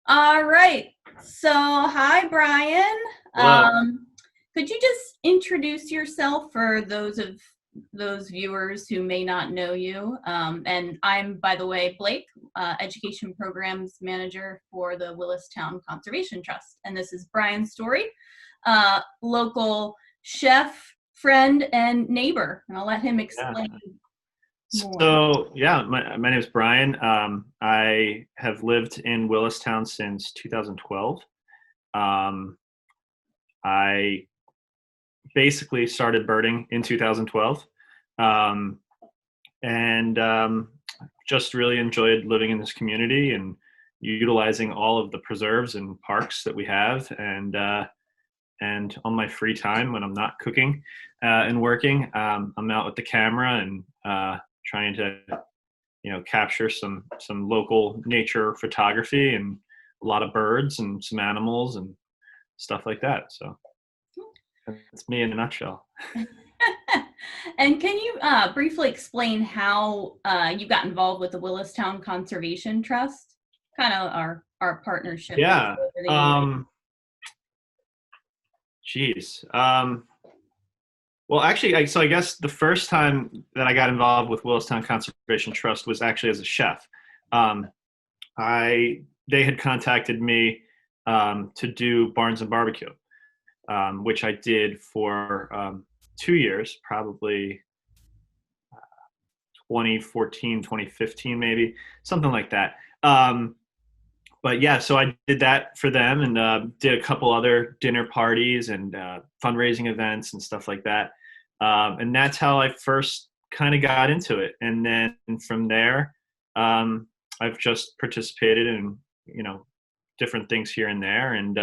All right. So, hi, Brian. Hello. Could you just introduce yourself for those viewers who may not know you? And I'm, by the way, Blake, Education Programs Manager for the Willistown Conservation Trust. And this is Brian Storey, local chef, friend, and neighbor. And I'll let him Yeah. explain more. My name is Brian. I have lived in Willistown since 2012. Um, I basically started birding in 2012, um, and just really enjoyed living in this community and utilizing all of the preserves and parks that we have. And on my free time when I'm not cooking and working, I'm out with the camera and trying to capture some local nature photography and a lot of birds and some animals and stuff like that. So that's me in a nutshell. And can you briefly explain how you got involved with the Willistown Conservation Trust? Kind of our partnership Yeah. over the years. Geez. Well, actually, so I guess the first time that I got involved with Willistown Conservation Trust was actually as a chef. Um, they had contacted me to do Barns and Barbecue, which I did for 2 years, probably 2014, 2015, maybe something like that. But yeah, so I did that for them and did a couple other dinner parties and fundraising events and stuff like that. And that's how I first kind of got into it. And then from there, I've just participated in, different things here and there and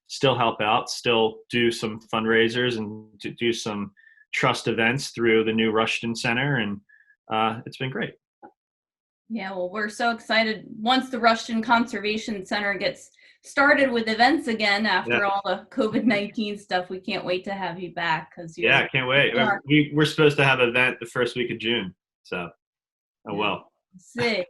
still help out, still do some fundraisers and do some trust events through the new Rushton Center. And it's been great. Yeah, well, we're so excited once the Rushton Conservation Center gets started with events again Yeah. after all the COVID-19 stuff. We can't wait to have you back because Yeah, I can't wait. We're supposed to have an event the first week of June. So, oh well. See.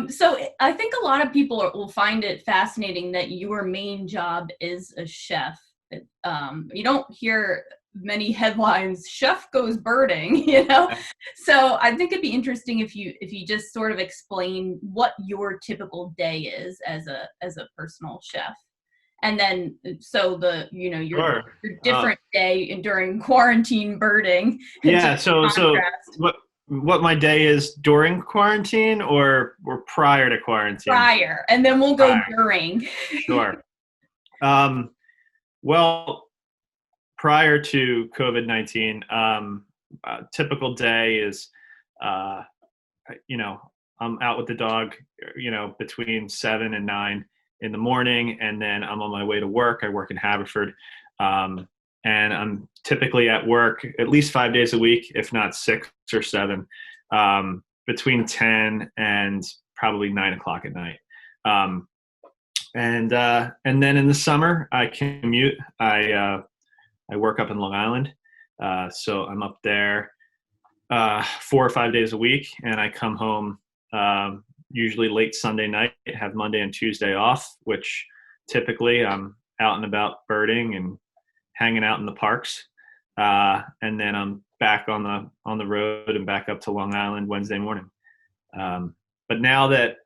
So I think a lot of people will find it fascinating that your main job is a chef. You don't hear many headlines, chef goes birding, So I think it'd be interesting if you just sort of explain what your typical day is as a personal chef. And then so your different day during quarantine birding. Yeah, so what my day is during quarantine or prior to quarantine? Prior, and then we'll go during. Sure. Well, prior to COVID-19, a typical day is, I'm out with the dog, between 7 and 9 in the morning, and then I'm on my way to work. I work in Haverford, and I'm typically at work at least 5 days a week, if not 6 or 7, between 10 and probably 9 o'clock at night. And then in the summer, I commute. I work up in Long Island, so I'm up there 4 or 5 days a week, and I come home usually late Sunday night, have Monday and Tuesday off, which typically I'm out and about birding and hanging out in the parks, and then I'm back on the road and back up to Long Island Wednesday morning. But now that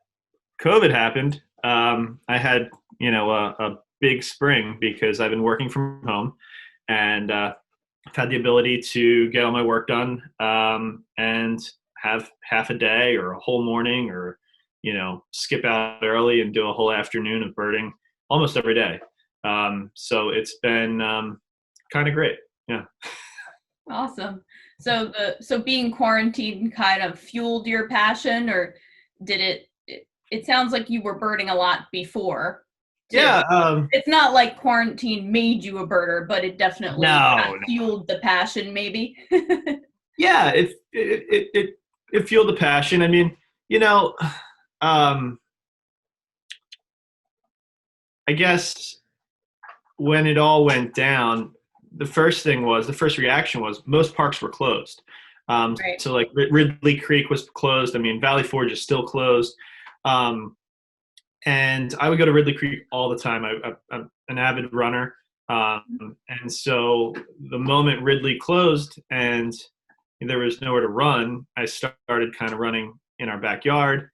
COVID happened, I had a big spring because I've been working from home, and I've had the ability to get all my work done and have half a day or a whole morning or skip out early and do a whole afternoon of birding almost every day. So it's been kind of great. Yeah. Awesome. So being quarantined kind of fueled your passion, or did it sounds like you were birding a lot before too. Yeah. It's not like quarantine made you a birder, but it definitely fueled the passion maybe. Yeah, it fueled the passion. I mean, I guess when it all went down, the first reaction was most parks were closed. Right. So like Ridley Creek was closed. I mean, Valley Forge is still closed. and I would go to Ridley Creek all the time. I'm an avid runner. And so the moment Ridley closed and there was nowhere to run, I started kind of running in our backyard,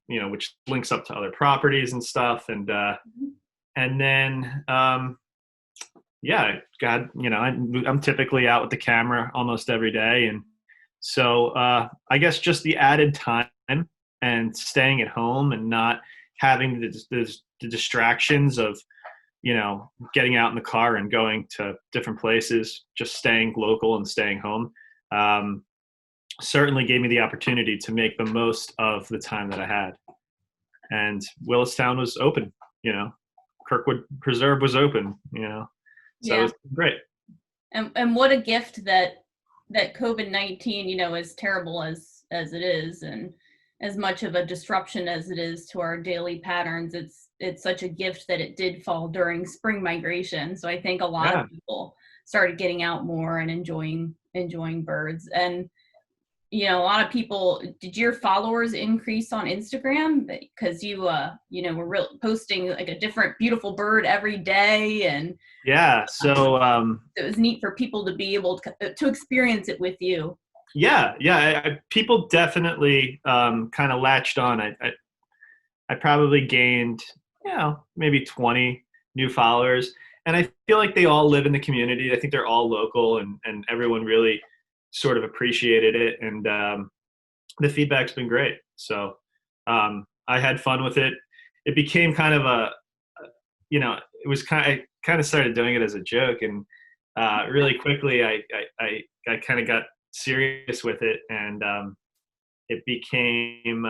which links up to other properties and stuff. And then, God, I'm typically out with the camera almost every day. And so I guess just the added time and staying at home and not having the distractions of, getting out in the car and going to different places, just staying local and staying home, certainly gave me the opportunity to make the most of the time that I had. And Willistown was open, Kirkwood Preserve was open, so it was great. And what a gift that COVID-19, as terrible as it is, and as much of a disruption as it is to our daily patterns, it's such a gift that it did fall during spring migration. So I think a lot of people started getting out more and enjoying birds. And a lot of people, did your followers increase on Instagram because you were posting like a different beautiful bird every day? And so it was neat for people to be able to experience it with you. People definitely kind of latched on. I probably gained maybe 20 new followers, and I feel like they all live in the community. I think they're all local, and everyone really sort of appreciated it, and the feedback's been great. So I had fun with it. It became kind of it was I kind of started doing it as a joke, and really quickly I kind of got serious with it, and it became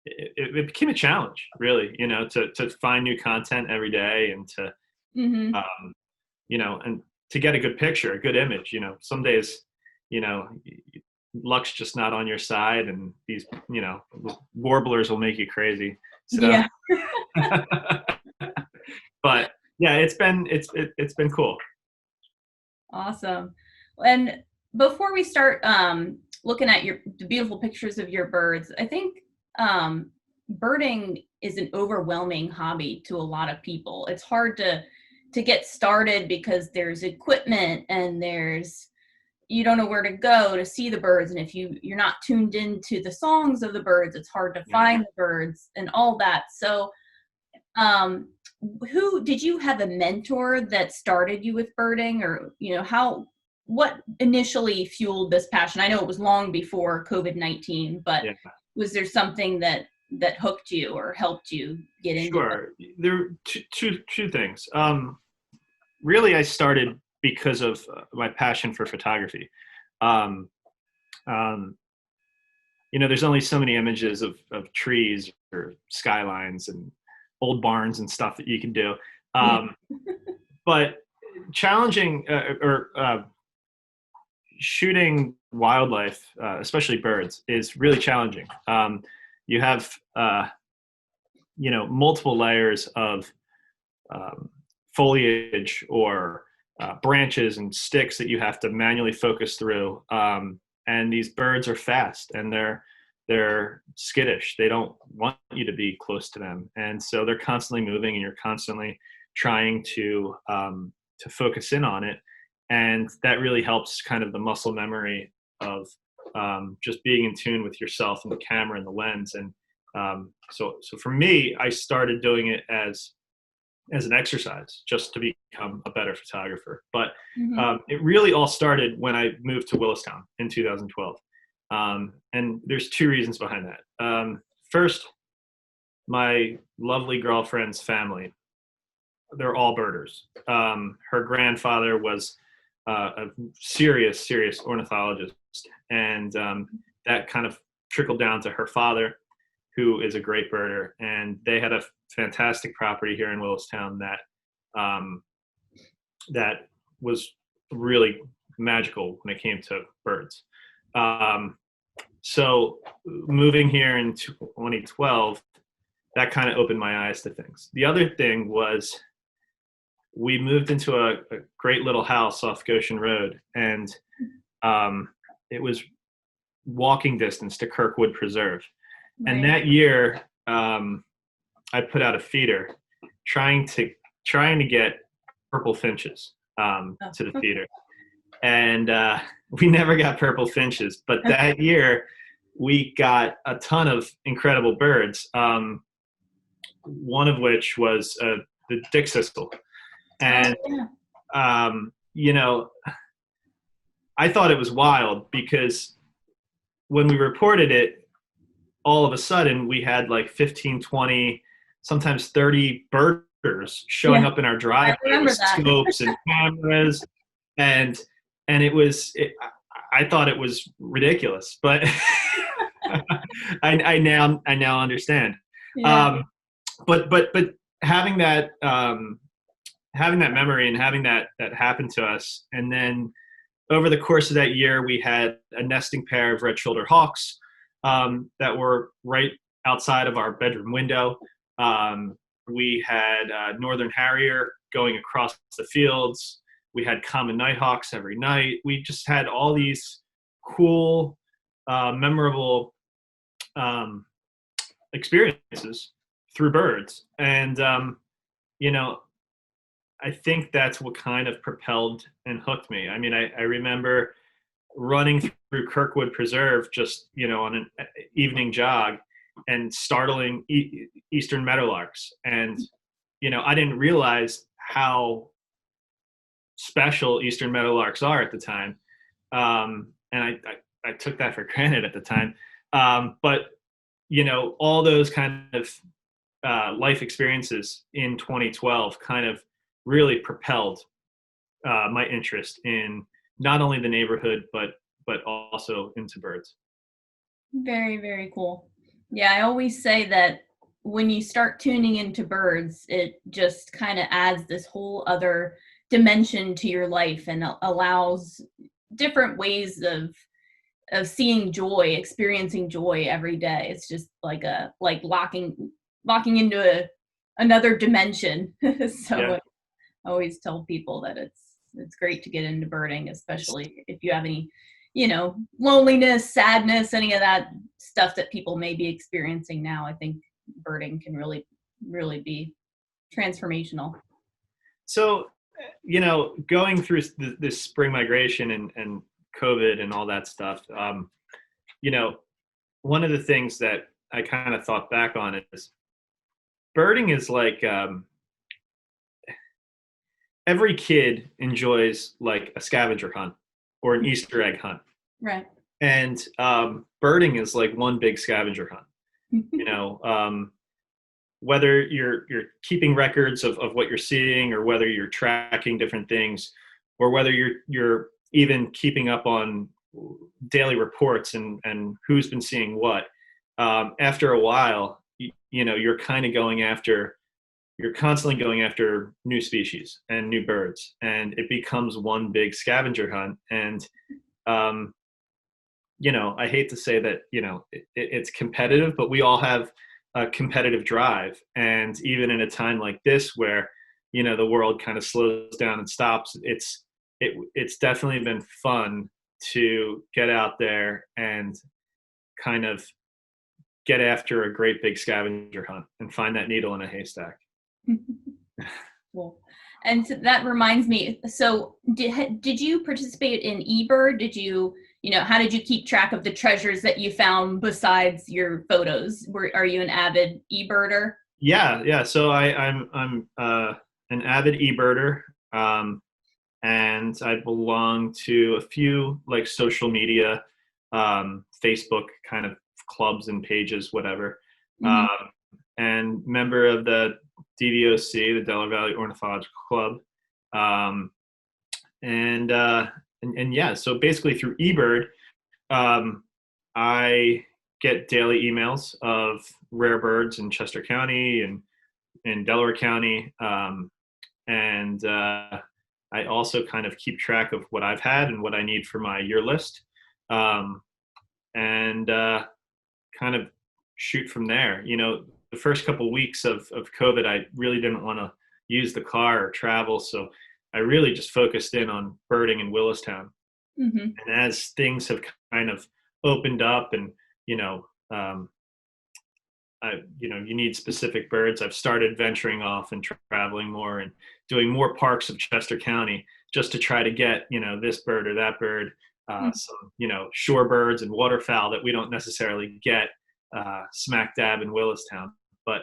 it became a challenge, really, to find new content every day, and to and to get a good picture, a good image. Some days luck's just not on your side, and these warblers will make you crazy. So but it's been cool. Awesome. And before we start looking at the beautiful pictures of your birds, I think birding is an overwhelming hobby to a lot of people. It's hard to get started because there's equipment and you don't know where to go to see the birds, and if you're not tuned into the songs of the birds, it's hard to find the birds and all that. So who did you have a mentor that started you with birding, or what initially fueled this passion? I know it was long before COVID-19, but was there something that hooked you or helped you get into it? Sure. There are two things. Really, I started because of my passion for photography. There's only so many images of trees or skylines and old barns and stuff that you can do. But challenging shooting wildlife, especially birds, is really challenging. You have multiple layers of foliage or branches and sticks that you have to manually focus through, and these birds are fast and they're skittish. They don't want you to be close to them, and so they're constantly moving, and you're constantly trying to focus in on it. And that really helps kind of the muscle memory of just being in tune with yourself and the camera and the lens. And so for me, I started doing it as an exercise, just to become a better photographer. But it really all started when I moved to Willistown in 2012. And there's two reasons behind that. First, my lovely girlfriend's family, they're all birders. Her grandfather was a serious ornithologist, and that kind of trickled down to her father, who is a great birder, and they had a fantastic property here in Willistown that was really magical when it came to birds. So moving here in 2012, that kind of opened my eyes to things. The other thing was we moved into a great little house off Goshen Road, and it was walking distance to Kirkwood Preserve. Right. And that year, I put out a feeder trying to get purple finches to the feeder, and we never got purple finches. But that year, we got a ton of incredible birds. One of which was the dick siskel, and you know, I thought it was wild because when we reported it, all of a sudden we had like 15, 20, sometimes 30 birders showing up in our driveway with scopes and cameras, and I thought it was ridiculous, but I now understand. Yeah. But having that memory and having that happen to us, and then over the course of that year, we had a nesting pair of red-shouldered hawks that were right outside of our bedroom window. We had northern harrier going across the fields. We had common nighthawks every night. We just had all these cool, memorable experiences through birds. And, I think that's what kind of propelled and hooked me. I mean, I remember running through Kirkwood Preserve just, on an evening jog and startling eastern meadowlarks. And, I didn't realize how special eastern meadowlarks are at the time. And I took that for granted at the time. But, all those kind of life experiences in 2012 kind of really propelled my interest in not only the neighborhood, but also into birds. Very, very cool. Yeah, I always say that when you start tuning into birds, it just kind of adds this whole other dimension to your life and allows different ways of seeing joy, experiencing joy every day. It's just like locking into another dimension. So Yeah. I always tell people that it's great to get into birding, especially if you have any, loneliness, sadness, any of that stuff that people may be experiencing now. I think birding can really, really be transformational. So, going through this spring migration and COVID and all that stuff, one of the things that I kind of thought back on is birding is like, every kid enjoys like a scavenger hunt or an Easter egg hunt. Right. And birding is like one big scavenger hunt. Whether you're keeping records of what you're seeing, or whether you're tracking different things, or whether you're even keeping up on daily reports and who's been seeing what. After a while, you're kind of you're constantly going after new species and new birds, and it becomes one big scavenger hunt. And, I hate to say that, it's competitive, but we all have a competitive drive. And even in a time like this where, the world kind of slows down and stops, it's definitely been fun to get out there and kind of get after a great big scavenger hunt and find that needle in a haystack. Cool. And so that reminds me, so did you participate in eBird? Did you, how did you keep track of the treasures that you found besides your photos? Are you an avid eBirder? Yeah. So I'm an avid eBirder, and I belong to a few like social media, Facebook kind of clubs and pages, whatever. Mm-hmm. And member of the DVOC, the Delaware Valley Ornithological Club. And yeah, so basically through eBird, I get daily emails of rare birds in Chester County and in Delaware County. And I also kind of keep track of what I've had and what I need for my year list. And kind of shoot from there. The first couple of weeks of COVID, I really didn't want to use the car or travel. So I really just focused in on birding in Willistown. Mm-hmm. And as things have kind of opened up and, you need specific birds. I've started venturing off and traveling more and doing more parks of Chester County just to try to get, this bird or that bird, some, shorebirds and waterfowl that we don't necessarily get smack dab in Willistown. But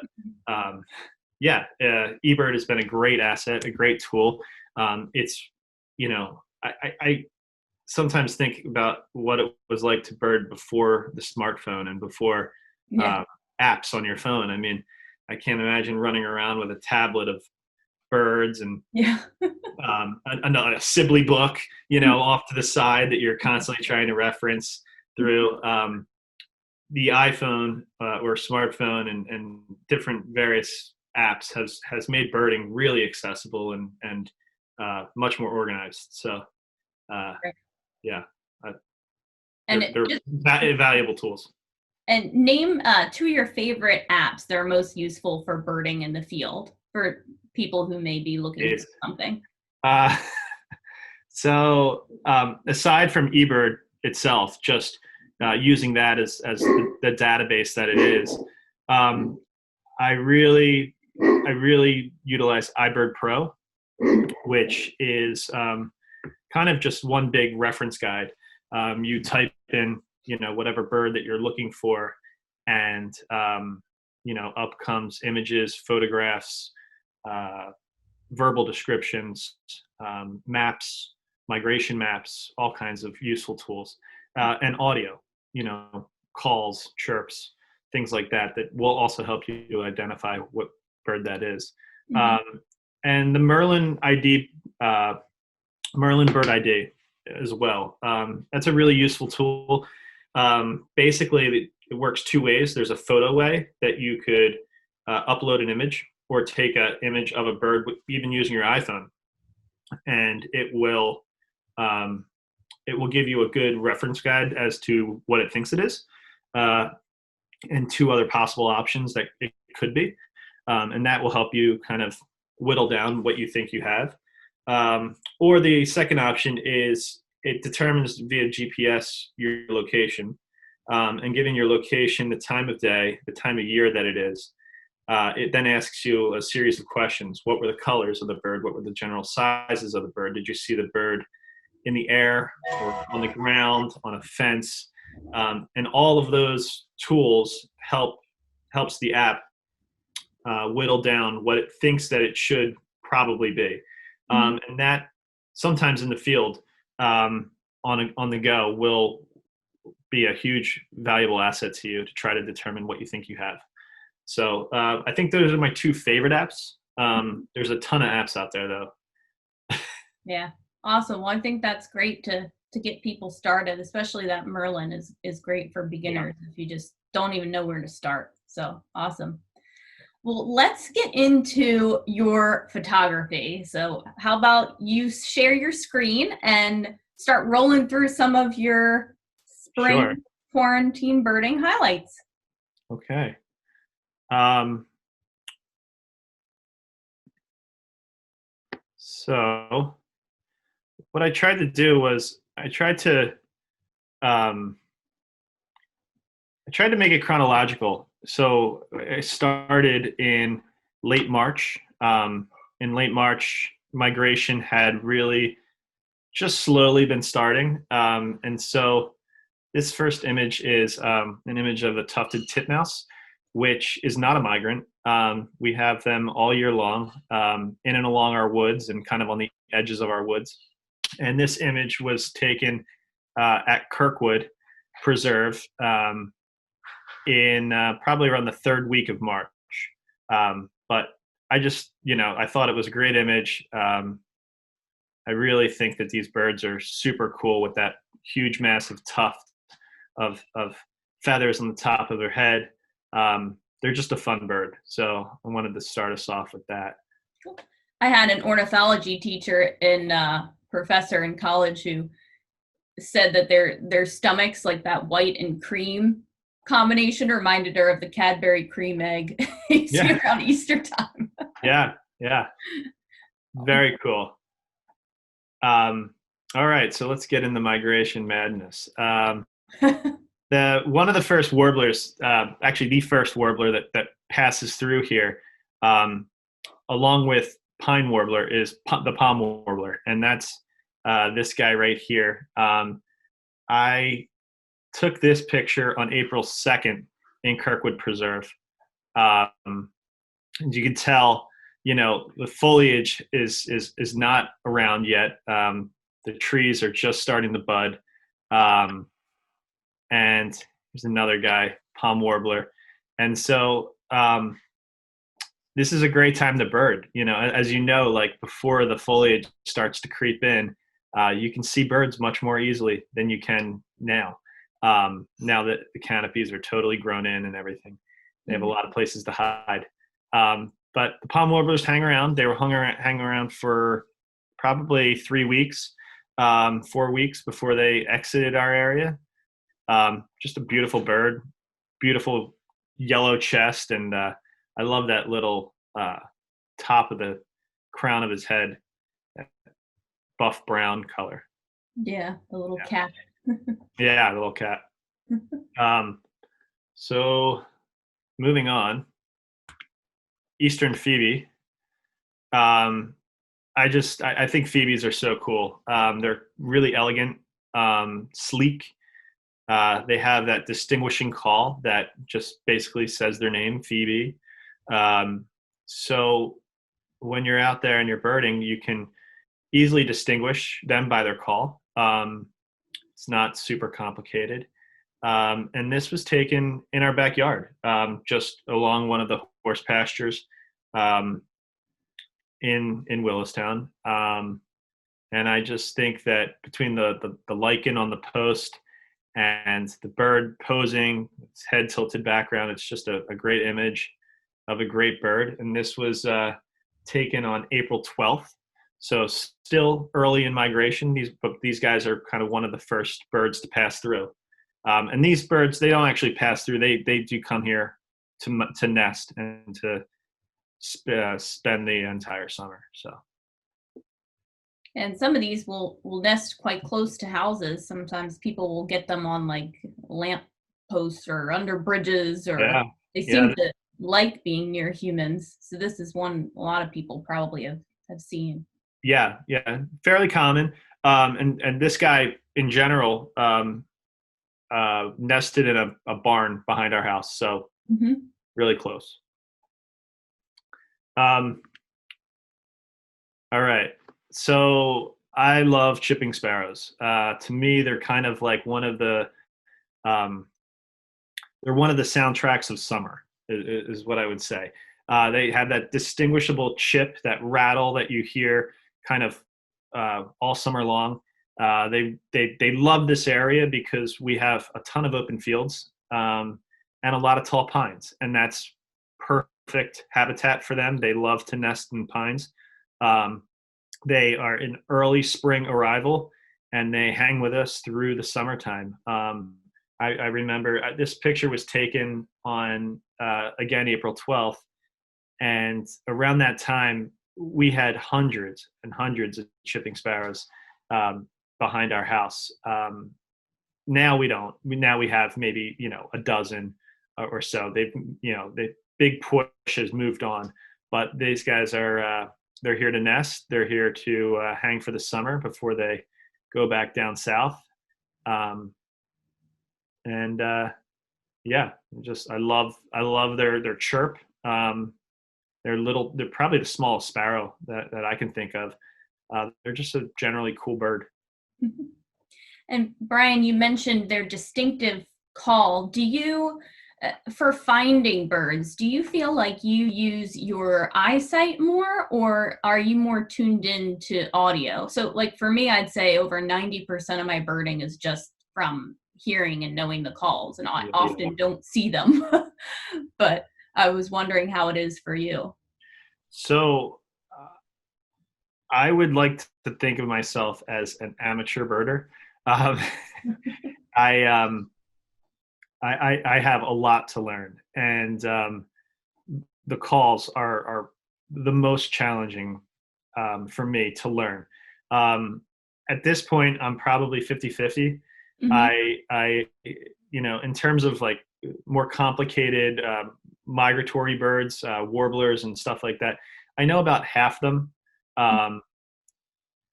eBird has been a great asset, a great tool. It's, I sometimes think about what it was like to bird before the smartphone and before apps on your phone. I mean, I can't imagine running around with a tablet of birds and a Sibley book, off to the side that you're constantly trying to reference through. The iPhone or smartphone and different various apps has made birding really accessible and much more organized. So, they're valuable tools. And name two of your favorite apps that are most useful for birding in the field for people who may be looking for something. So aside from eBird itself, just using that as the database that it is, I really utilize iBird Pro, which is kind of just one big reference guide. You type in, whatever bird that you're looking for, and up comes images, photographs, verbal descriptions, maps, migration maps, all kinds of useful tools, and audio, calls, chirps, things like that will also help you to identify what bird that is. And the Merlin ID, Merlin Bird ID as well. That's a really useful tool. Basically, it works two ways. There's a photo way that you could upload an image or take an image of a bird, even using your iPhone, and it will give you a good reference guide as to what it thinks it is, and two other possible options that it could be, and that will help you kind of whittle down what you think you have. Or the second option is it determines via GPS your location, and given your location, the time of day, the time of year that it is, it then asks you a series of questions. What were the colors of the bird? What were the general sizes of the bird? Did you see the bird in the air or on the ground, on a fence? And all of those tools helps the app whittle down what it thinks that it should probably be. And that sometimes in the field, on the go, will be a huge valuable asset to you to try to determine what you think you have. So I think those are my two favorite apps. There's a ton of apps out there though. Yeah, awesome. Well, I think that's great to get people started, especially that Merlin is great for beginners if you just don't even know where to start. So awesome. Well, let's get into your photography. So how about you share your screen and start rolling through some of your spring quarantine birding highlights. Okay. So what I tried to do was I tried to make it chronological. So I started in late March. In late March, migration had really just slowly been starting. And so this first image is an image of a tufted titmouse, which is not a migrant. We have them all year long, in and along our woods and kind of on the edges of our woods. And this image was taken at Kirkwood Preserve in probably around the third week of March. But I just, I thought it was a great image. I really think that these birds are super cool with that huge, massive tuft of feathers on the top of their head. They're just a fun bird. So I wanted to start us off with that. I had an ornithology teacher professor in college who said that their stomachs, like that white and cream combination, reminded her of the Cadbury cream egg around Easter time. Yeah. Very cool. All right, so let's get into migration madness. one of the first warblers, actually the first warbler that passes through here, along with pine warbler, is the palm warbler, and that's this guy right here. I took this picture on April 2nd in Kirkwood Preserve. As you can tell, the foliage is not around yet. The trees are just starting to bud. And here's another guy, palm warbler. And so this is a great time to bird. As like before the foliage starts to creep in, you can see birds much more easily than you can now. Now that the canopies are totally grown in and everything, they have a lot of places to hide. But the palm warblers hang around. They were hang around for probably 3 weeks, 4 weeks before they exited our area. Just a beautiful bird, beautiful yellow chest, and I love that little top of the crown of his head, that buff brown color. Yeah, the little cat. Yeah, the little cat. So moving on, Eastern Phoebe. I think Phoebes are so cool. They're really elegant, sleek. They have that distinguishing call that just basically says their name, Phoebe. So when you're out there and you're birding, you can easily distinguish them by their call. It's not super complicated. And this was taken in our backyard, just along one of the horse pastures in Willistown. And I just think that between the lichen on the post and the bird posing, its head tilted background, it's just a great image of a great bird. And this was taken on April 12th. So still early in migration. These guys are kind of one of the first birds to pass through. And these birds, they don't actually pass through. They do come here to nest and to spend the entire summer. So. And some of these will nest quite close to houses. Sometimes people will get them on like lamp posts or under bridges, or they seem to like being near humans. So this is one a lot of people probably have seen. Yeah, fairly common. And this guy in general nested in a barn behind our house, so really close. All right. So I love chipping sparrows. To me, they're kind of like one of the soundtracks of summer, is what I would say. They have that distinguishable chip, that rattle that you hear kind of all summer long. They love this area because we have a ton of open fields and a lot of tall pines, and that's perfect habitat for them. They love to nest in pines. They are an early spring arrival, and they hang with us through the summertime. I remember this picture was taken on, again, April 12th, and around that time, we had hundreds and hundreds of chipping sparrows behind our house. Now we don't. Now we have maybe a dozen or so. The big push has moved on, but these guys are they're here to nest. They're here to hang for the summer before they go back down south. I love their chirp. They're probably the smallest sparrow that I can think of. They're just a generally cool bird. And Brian, you mentioned their distinctive call. Do you, for finding birds, do you feel like you use your eyesight more, or are you more tuned in to audio? So like for me, I'd say over 90% of my birding is just from hearing and knowing the calls, and I often don't see them. But I was wondering how it is for you. So I would like to think of myself as an amateur birder. I have a lot to learn, and the calls are the most challenging for me to learn. At this point, I'm probably 50-50. in terms of like more complicated migratory birds, warblers and stuff like that, I know about half them. Um,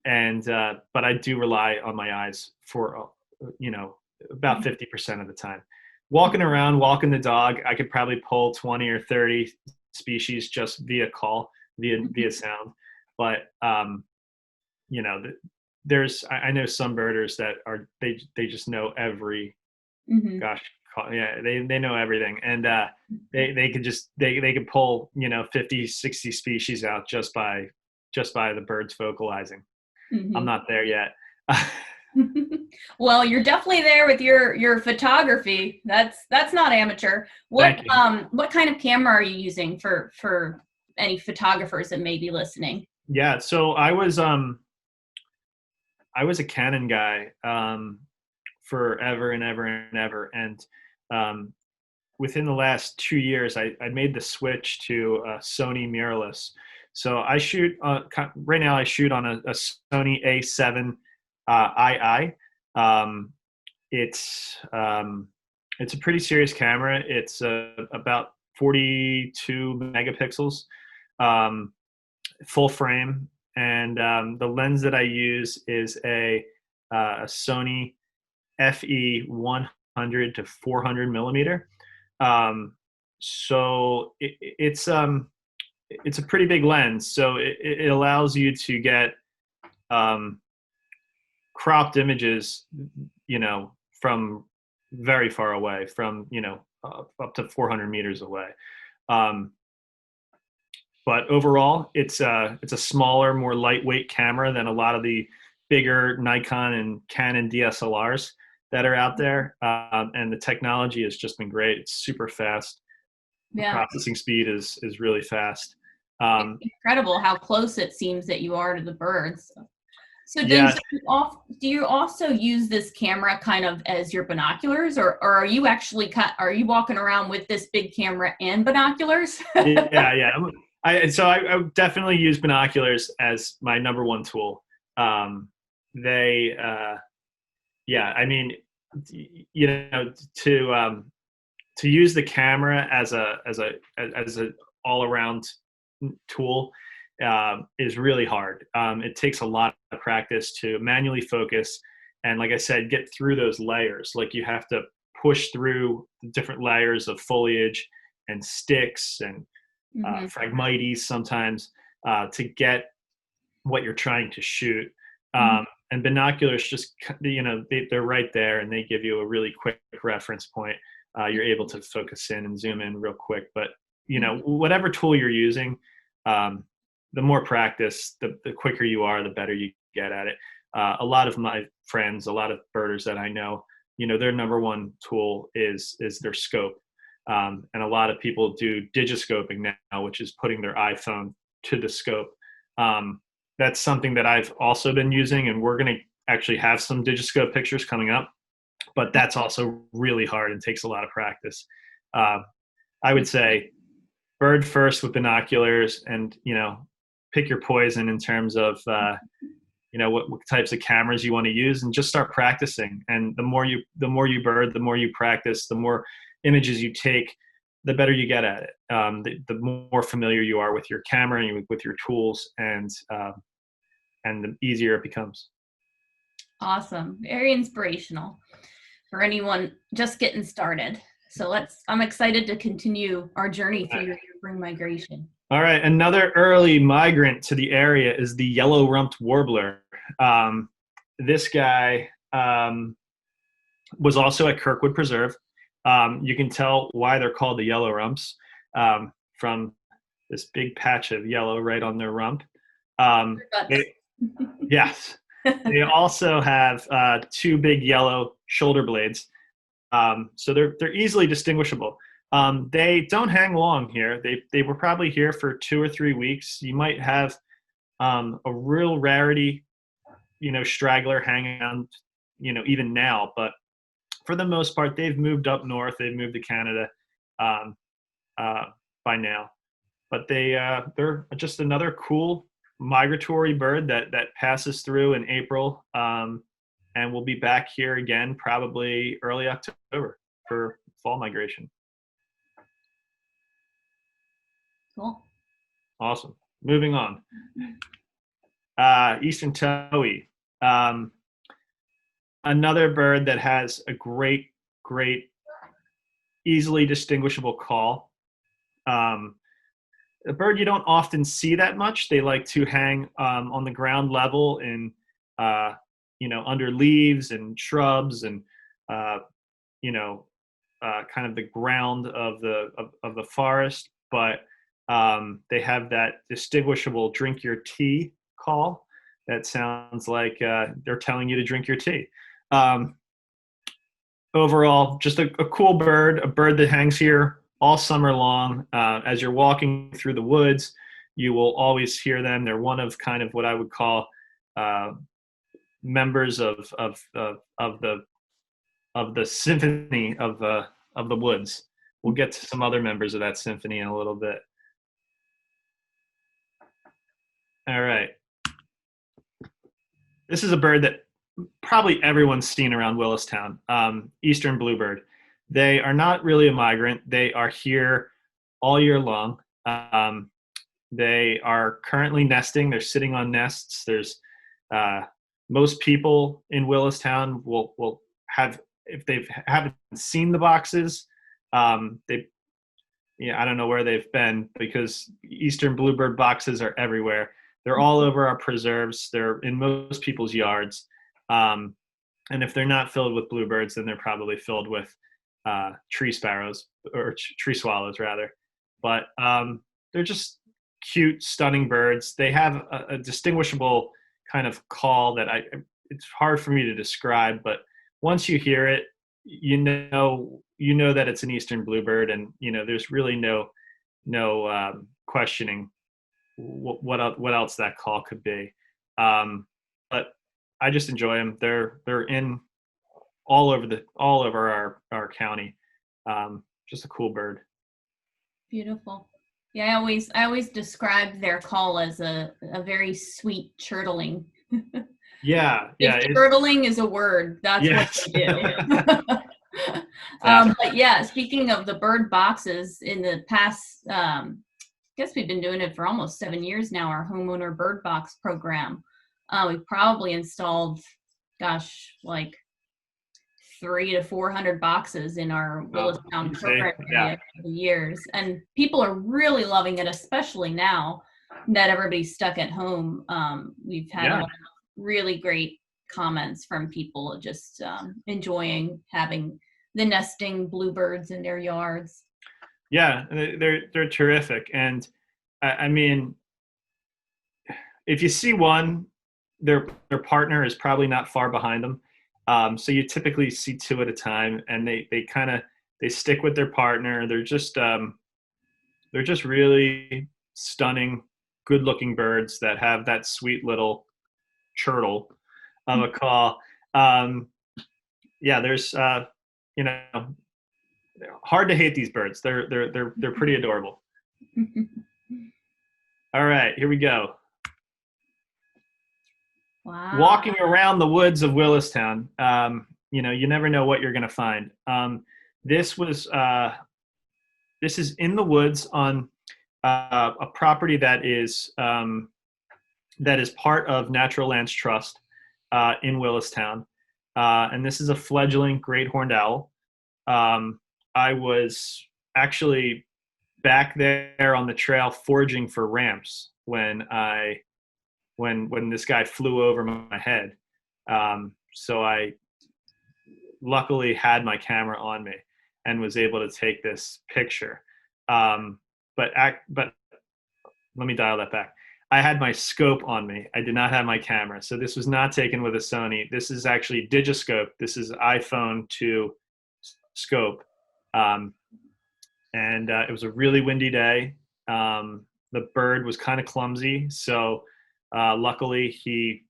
and but I do rely on my eyes for about 50% of the time. Walking around, walking the dog, I could probably pull 20 or 30 species just via call, via sound. But there's I know some birders that are they just know every gosh yeah they know everything, and they could just they could pull 50, 60 species out just by the birds vocalizing. I'm not there yet. Well, you're definitely there with your photography. That's not amateur. What kind of camera are you using for any photographers that may be listening? Yeah, so I was a Canon guy forever and ever and ever, and within the last 2 years, I made the switch to Sony mirrorless. So I shoot right now. I shoot on a Sony A7 II. It's a pretty serious camera. It's about 42 megapixels, full frame, and the lens that I use is a Sony FE 100 to 400 millimeter. So it's a pretty big lens, so it allows you to get cropped images, from very far away, from up to 400 meters away. But overall, it's a smaller, more lightweight camera than a lot of the bigger Nikon and Canon DSLRs that are out there, and the technology has just been great. It's super fast. Yeah. The processing speed is really fast. It's incredible how close it seems that you are to the birds. So do you also use this camera kind of as your binoculars, or are you actually are you walking around with this big camera and binoculars? Yeah. I definitely use binoculars as my number one tool. To use the camera as a all around tool is really hard. It takes a lot of practice to manually focus, and like I said, get through those layers. Like you have to push through the different layers of foliage and sticks and Phragmites sometimes to get what you're trying to shoot. And binoculars just, they're right there, and they give you a really quick reference point. You're able to focus in and zoom in real quick. But whatever tool you're using, the more practice, the quicker you are, the better you get at it. A lot of my friends, a lot of birders that I know, their number one tool is their scope. And a lot of people do digiscoping now, which is putting their iPhone to the scope. That's something that I've also been using, and we're going to actually have some digiscope pictures coming up, but that's also really hard and takes a lot of practice. I would say bird first with binoculars, and pick your poison in terms of what types of cameras you want to use, and just start practicing. And the more you bird, the more you practice, the more images you take, the better you get at it. The more familiar you are with your camera and with your tools, and the easier it becomes. Awesome. Very inspirational for anyone just getting started. So I'm excited to continue our journey through your spring migration. All right. Another early migrant to the area is the yellow rumped warbler. This guy was also at Kirkwood Preserve. You can tell why they're called the yellow rumps from this big patch of yellow right on their rump. Yes. They also have two big yellow shoulder blades. So they're easily distinguishable. They don't hang long here. They were probably here for 2 or 3 weeks. You might have a real rarity, straggler hanging on, even now. But for the most part, they've moved up north. They've moved to Canada by now. But they're just another cool migratory bird that passes through in April, and we'll be back here again probably early October. for fall migration. Cool. Awesome. Moving on. Eastern towhee. Another bird that has a great, easily distinguishable call. A bird you don't often see that much. They like to hang on the ground level in, under leaves and shrubs and, kind of the ground of the forest. But they have that distinguishable "drink your tea" call. That sounds like they're telling you to drink your tea. Overall, just a cool bird, a bird that hangs here all summer long. As you're walking through the woods, you will always hear them. They're one of kind of what I would call members of the symphony of the woods. We'll get to some other members of that symphony in a little bit. All right. This is a bird that probably everyone's seen around Willistown, Eastern Bluebird. They are not really a migrant. They are here all year long. They are currently nesting. They're sitting on nests. There's most people in Willistown will have, if they haven't seen the boxes, I don't know where they've been, because Eastern Bluebird boxes are everywhere. They're all over our preserves. They're in most people's yards. And if they're not filled with bluebirds, then they're probably filled with tree sparrows, or tree swallows rather. But they're just cute, stunning birds. They have a distinguishable kind of call that it's hard for me to describe, but once you hear it, you know that it's an Eastern Bluebird, and there's really no questioning what else that call could be. But I just enjoy them. They're in all over our county. Just a cool bird. Beautiful. Yeah, I always describe their call as a very sweet chirtling. Yeah. If chirtling is a word, that's yes. what they do. But yeah, speaking of the bird boxes, in the past, I guess we've been doing it for almost 7 years now, our Homeowner Bird Box program. We've probably installed, like 300 to 400 boxes in our Willistown program area for the years. And people are really loving it, especially now that everybody's stuck at home. We've had a lot of really great comments from people just enjoying having the nesting bluebirds in their yards. Yeah, they're terrific. And I mean, if you see one, their partner is probably not far behind them. So you typically see two at a time, and they stick with their partner. They're just really stunning, good-looking birds that have that sweet little chirtle of a call. There's hard to hate these birds. They're pretty adorable. All right, here we go. Wow. Walking around the woods of Willistown, you never know what you're going to find. This is in the woods on a property that is part of Natural Lands Trust in Willistown, and this is a fledgling great horned owl. I was actually back there on the trail foraging for ramps when this guy flew over my head. So I luckily had my camera on me and was able to take this picture. But let me dial that back. I had my scope on me. I did not have my camera. So this was not taken with a Sony. This is actually Digiscope. This is iPhone to scope. And it was a really windy day. The bird was kind of clumsy. So luckily he,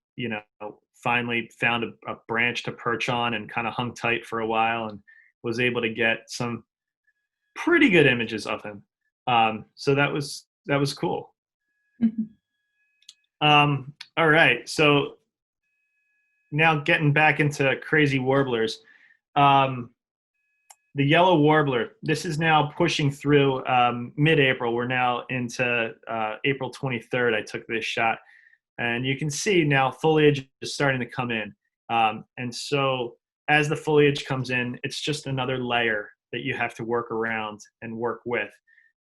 finally found a branch to perch on and kind of hung tight for a while and was able to get some pretty good images of him. So that was cool. All right. So now getting back into crazy warblers. the yellow warbler, this is now pushing through mid-April. We're now into April 23rd. I took this shot. And you can see now foliage is starting to come in. And so as the foliage comes in, it's just another layer that you have to work around and work with.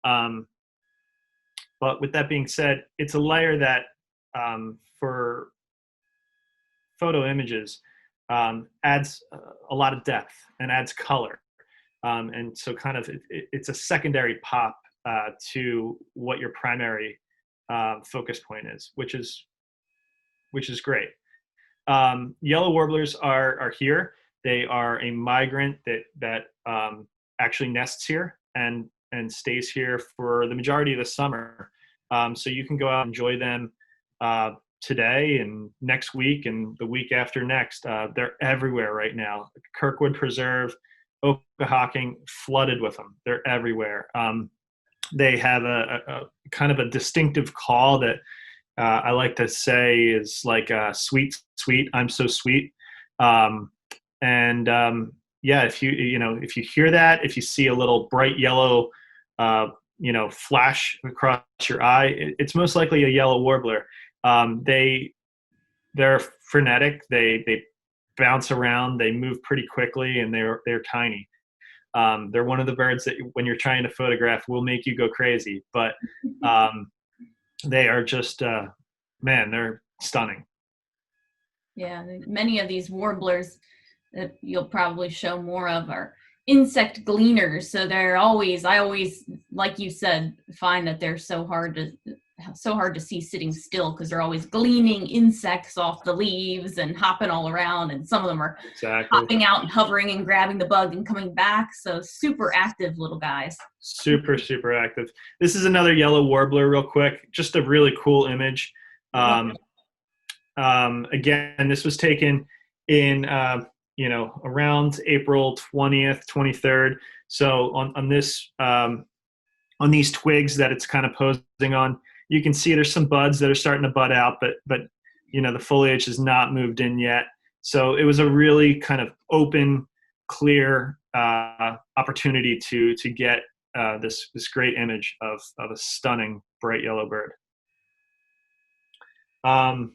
But with that being said, it's a layer that for photo images adds a lot of depth and adds color. And so kind of it's a secondary pop to what your primary focus point is, which is great. Yellow warblers are here. They are a migrant that actually nests here and stays here for the majority of the summer. So you can go out and enjoy them today and next week and the week after next. They're everywhere right now. Kirkwood Preserve, Okahawking, flooded with them. They're everywhere. They have a kind of a distinctive call that I like to say is like sweet, sweet, I'm so sweet. Yeah, if you hear that, if you see a little bright yellow, flash across your eye, it's most likely a yellow warbler. They're frenetic. They bounce around. They move pretty quickly, and they're tiny. They're one of the birds that when you're trying to photograph will make you go crazy, but they are just, man, they're stunning. Yeah, many of these warblers that you'll probably show more of are insect gleaners. So I always, like you said, find that they're so hard to see sitting still because they're always gleaning insects off the leaves and hopping all around. And some of them are hopping out and hovering and grabbing the bug and coming back. So super active little guys. Super, super active. This is another yellow warbler real quick. Just a really cool image. Again, this was taken in, around April 20th, 23rd. So on this, on these twigs that it's kind of posing on, you can see there's some buds that are starting to bud out, but the foliage has not moved in yet. So it was a really kind of open, clear opportunity to get this great image of a stunning bright yellow bird. All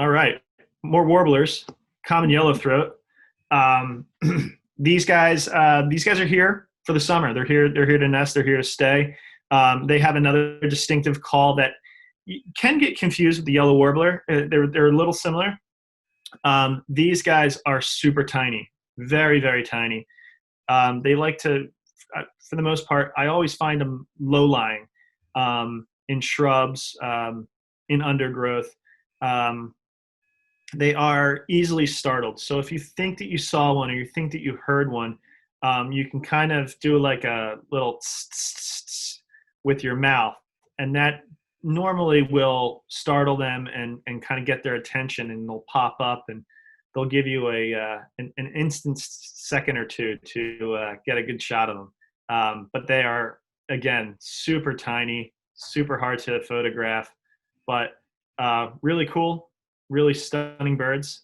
right, more warblers. Common yellowthroat. These guys are here for the summer. They're here to nest. They're here to stay. They have another distinctive call that can get confused with the yellow warbler. They're a little similar. These guys are super tiny, very, very tiny. They like to, for the most part, I always find them low-lying in shrubs, in undergrowth. They are easily startled. So if you think that you saw one or you think that you heard one, you can kind of do like a little with your mouth, and that normally will startle them and kind of get their attention, and they'll pop up and they'll give you an instant second or two to get a good shot of them. But they are, again, super tiny, super hard to photograph, but really cool, really stunning birds.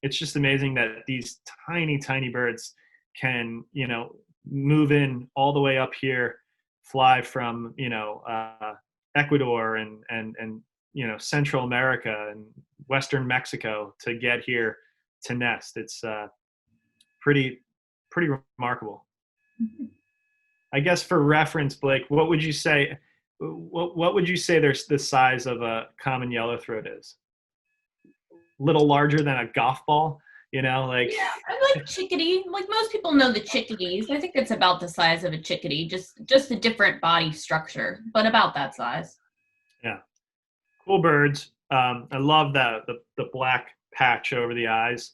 It's just amazing that these tiny, tiny birds can, move in all the way up here, fly from, Ecuador and Central America and Western Mexico to get here to nest. It's pretty remarkable. I guess for reference, Blake, what would you say? What would you say there's the size of a common yellowthroat is? Little larger than a golf ball, Yeah, I like chickadee. Like most people know the chickadees. I think it's about the size of a chickadee, just a different body structure, but about that size. Yeah, cool birds. I love the black patch over the eyes.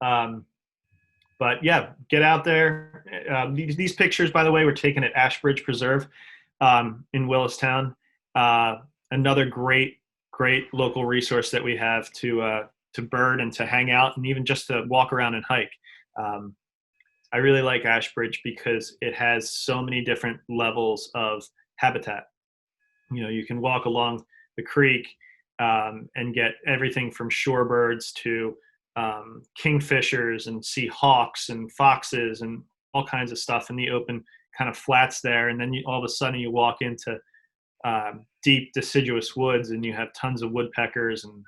But yeah, get out there. These pictures, by the way, were taken at Ashbridge Preserve in Willistown. Another great local resource that we have to bird and to hang out and even just to walk around and hike. I really like Ashbridge because it has so many different levels of habitat. You can walk along the creek and get everything from shorebirds to kingfishers and see hawks and foxes and all kinds of stuff in the open kind of flats there. And then all of a sudden you walk into deep deciduous woods and you have tons of woodpeckers and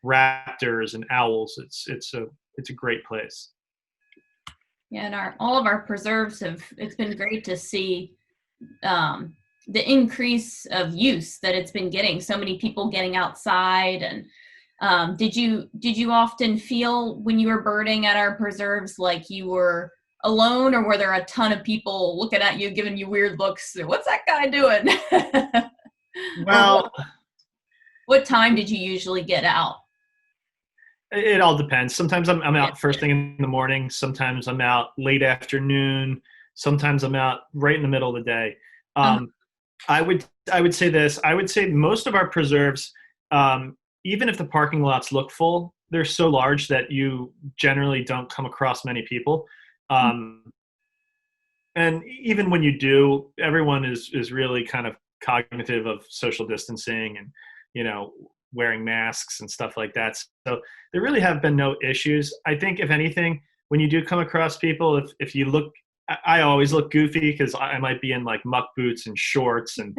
raptors and owls. It's a great place. Yeah, and all of our preserves it's been great to see the increase of use that it's been getting. So many people getting outside. And did you often feel when you were birding at our preserves like you were alone, or were there a ton of people looking at you, giving you weird looks? What's that guy doing? Well, what time did you usually get out? It all depends. Sometimes I'm out first thing in the morning. Sometimes I'm out late afternoon. Sometimes I'm out right in the middle of the day. I would say this. I would say most of our preserves, even if the parking lots look full, they're so large that you generally don't come across many people. And even when you do, everyone is really kind of cognitive of social distancing and, wearing masks and stuff like that. So there really have been no issues. I think if anything, when you do come across people, if you look, I always look goofy because I might be in like muck boots and shorts and,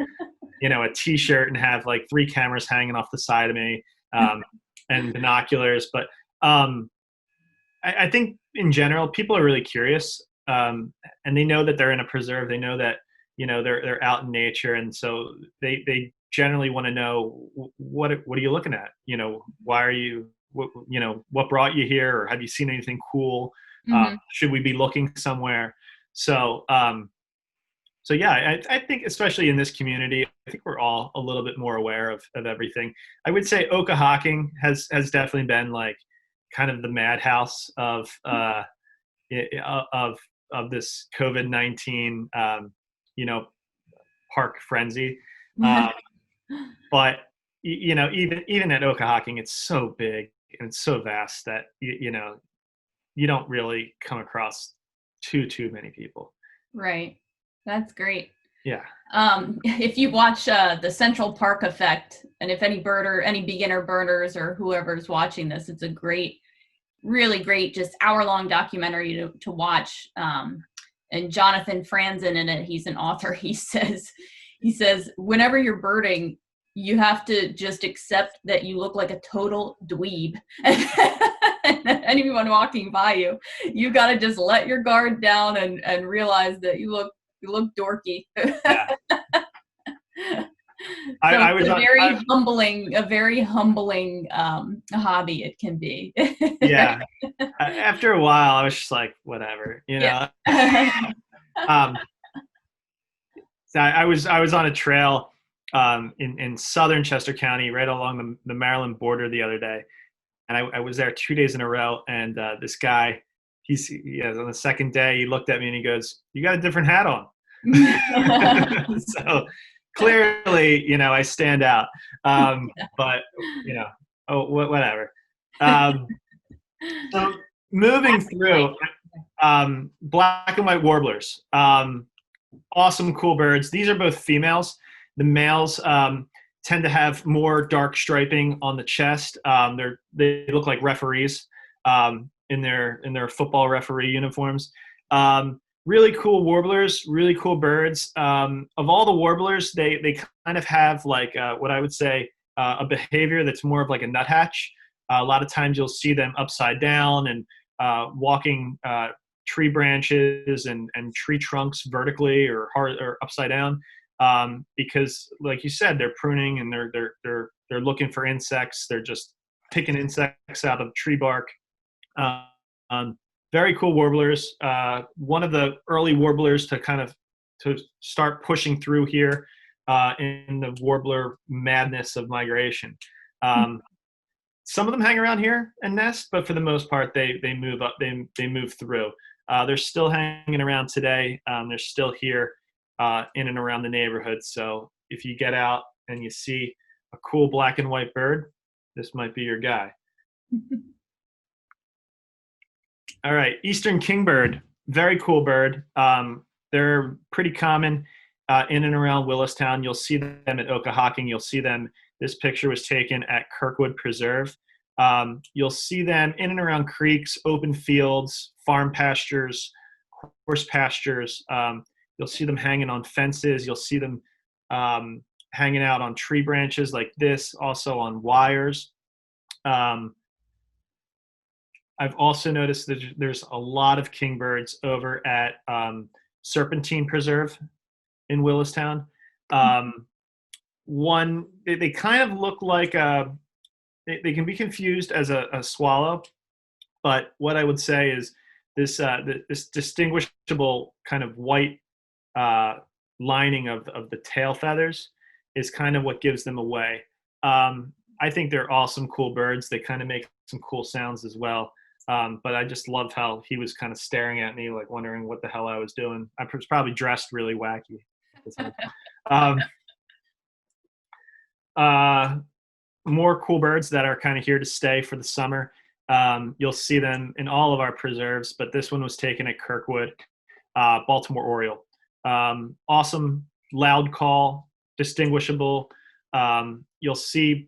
a t-shirt and have like 3 cameras hanging off the side of me and binoculars. But I think in general, people are really curious and they know that they're in a preserve. They know that, they're out in nature. And so they generally want to know what are you looking at? Why are you, what brought you here? Or have you seen anything cool? Should we be looking somewhere? So yeah, I think especially in this community, I think we're all a little bit more aware of everything. I would say Okahawking has definitely been like kind of the madhouse of this COVID-19, park frenzy. But even at Okahawking, it's so big and it's so vast that you don't really come across too many people. Right. That's great. Yeah. If you watch the Central Park Effect, and if any beginner birders or whoever's watching this, it's a great, really great, just hour-long documentary to watch. And Jonathan Franzen in it, he's an author. He says, whenever you're birding, you have to just accept that you look like a total dweeb. And anyone walking by you got to just let your guard down and realize that you look dorky. Yeah. A very humbling hobby it can be. Yeah. After a while, I was just like, whatever, Yeah. So I was on a trail in southern Chester County, right along the Maryland border the other day, and I was there 2 days in a row. And this guy, on the second day, he looked at me and he goes, "You got a different hat on." So clearly, I stand out. But whatever. So moving through, black and white warblers. Awesome, cool birds. These are both females. The males tend to have more dark striping on the chest. They look like referees in their football referee uniforms. Really cool warblers, really cool birds. Of all the warblers, they kind of have like what I would say a behavior that's more of like a nuthatch. A lot of times you'll see them upside down and walking tree branches and tree trunks vertically or upside down, because like you said, they're pruning and they're looking for insects. They're just picking insects out of tree bark. Very cool warblers. One of the early warblers to start pushing through here in the warbler madness of migration. Some of them hang around here and nest, but for the most part, they move up. They move through. They're still hanging around today. They're still here in and around the neighborhood. So if you get out and you see a cool black and white bird, this might be your guy. All right, Eastern Kingbird, very cool bird. They're pretty common in and around Willistown. You'll see them at Okahawking. You'll see them. This picture was taken at Kirkwood Preserve. You'll see them in and around creeks, open fields, farm pastures, horse pastures. You'll see them hanging on fences. You'll see them hanging out on tree branches like this, also on wires. I've also noticed that there's a lot of kingbirds over at Serpentine Preserve in Willistown. They kind of look like they can be confused as a swallow, but what I would say is this distinguishable kind of white lining of the tail feathers is kind of what gives them away. I think they're awesome, cool birds. They kind of make some cool sounds as well. But I just love how he was kind of staring at me, like wondering what the hell I was doing. I was probably dressed really wacky at the time. More cool birds that are kind of here to stay for the summer. You'll see them in all of our preserves, but this one was taken at Kirkwood. Baltimore Oriole. Awesome, loud call, distinguishable. You'll see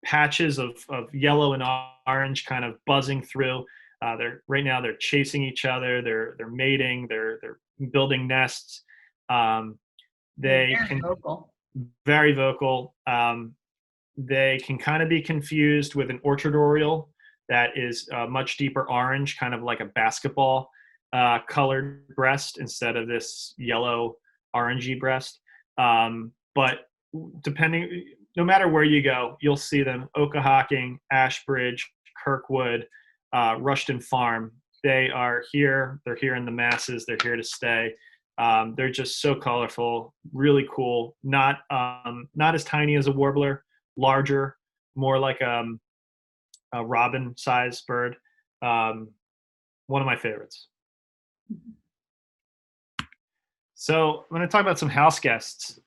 patches of yellow and orange kind of buzzing through. Right now they're chasing each other. They're mating. They're building nests. They can very vocal. They can kind of be confused with an orchard oriole that is much deeper orange, kind of like a basketball colored breast instead of this yellow orangey breast. But no matter where you go, you'll see them. Okahawking, Ashbridge, Kirkwood, Rushton Farm. They are here. They're here in the masses. They're here to stay. They're just so colorful, really cool. Not as tiny as a warbler, larger, more like a robin-sized bird. One of my favorites. So I'm going to talk about some house guests.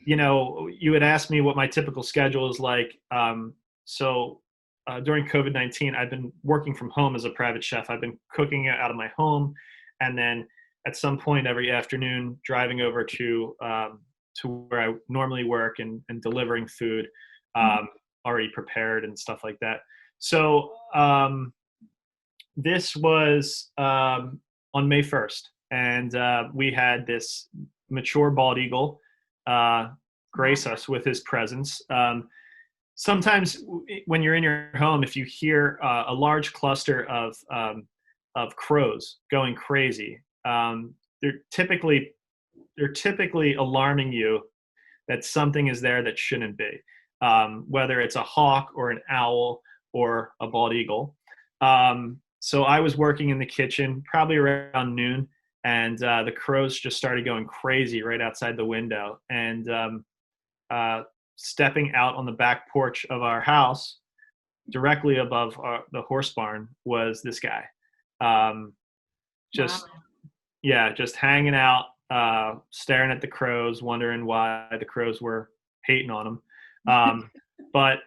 You had asked me what my typical schedule is like. During COVID-19, I've been working from home as a private chef. I've been cooking out of my home, and then at some point every afternoon driving over to where I normally work and delivering food already prepared and stuff like that. So this was on May 1st, and we had this mature bald eagle grace us with his presence. Sometimes when you're in your home, if you hear a large cluster of crows going crazy, they're typically alarming you that something is there that shouldn't be, whether it's a hawk or an owl or a bald eagle. So I was working in the kitchen probably around noon, and the crows just started going crazy right outside the window. And stepping out on the back porch of our house, directly above the horse barn, was this guy. Just hanging out, staring at the crows, wondering why the crows were hating on him. But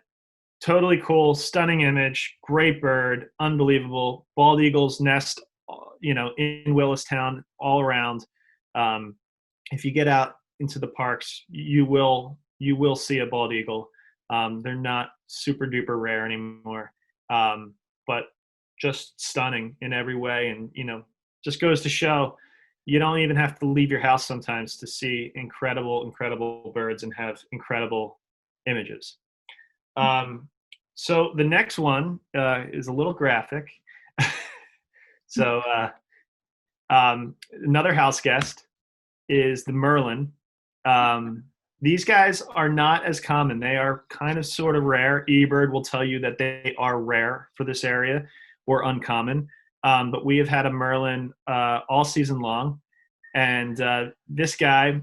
totally cool, stunning image, great bird, unbelievable. Bald eagles nest, in Willistown all around. If you get out into the parks, you will see a bald eagle. They're not super duper rare anymore, but just stunning in every way. And, just goes to show you don't even have to leave your house sometimes to see incredible, incredible birds and have incredible images. So the next one is a little graphic. So another house guest is the Merlin. These guys are not as common. They are kind of sort of rare. eBird will tell you that they are rare for this area or uncommon. But we have had a Merlin all season long. And this guy,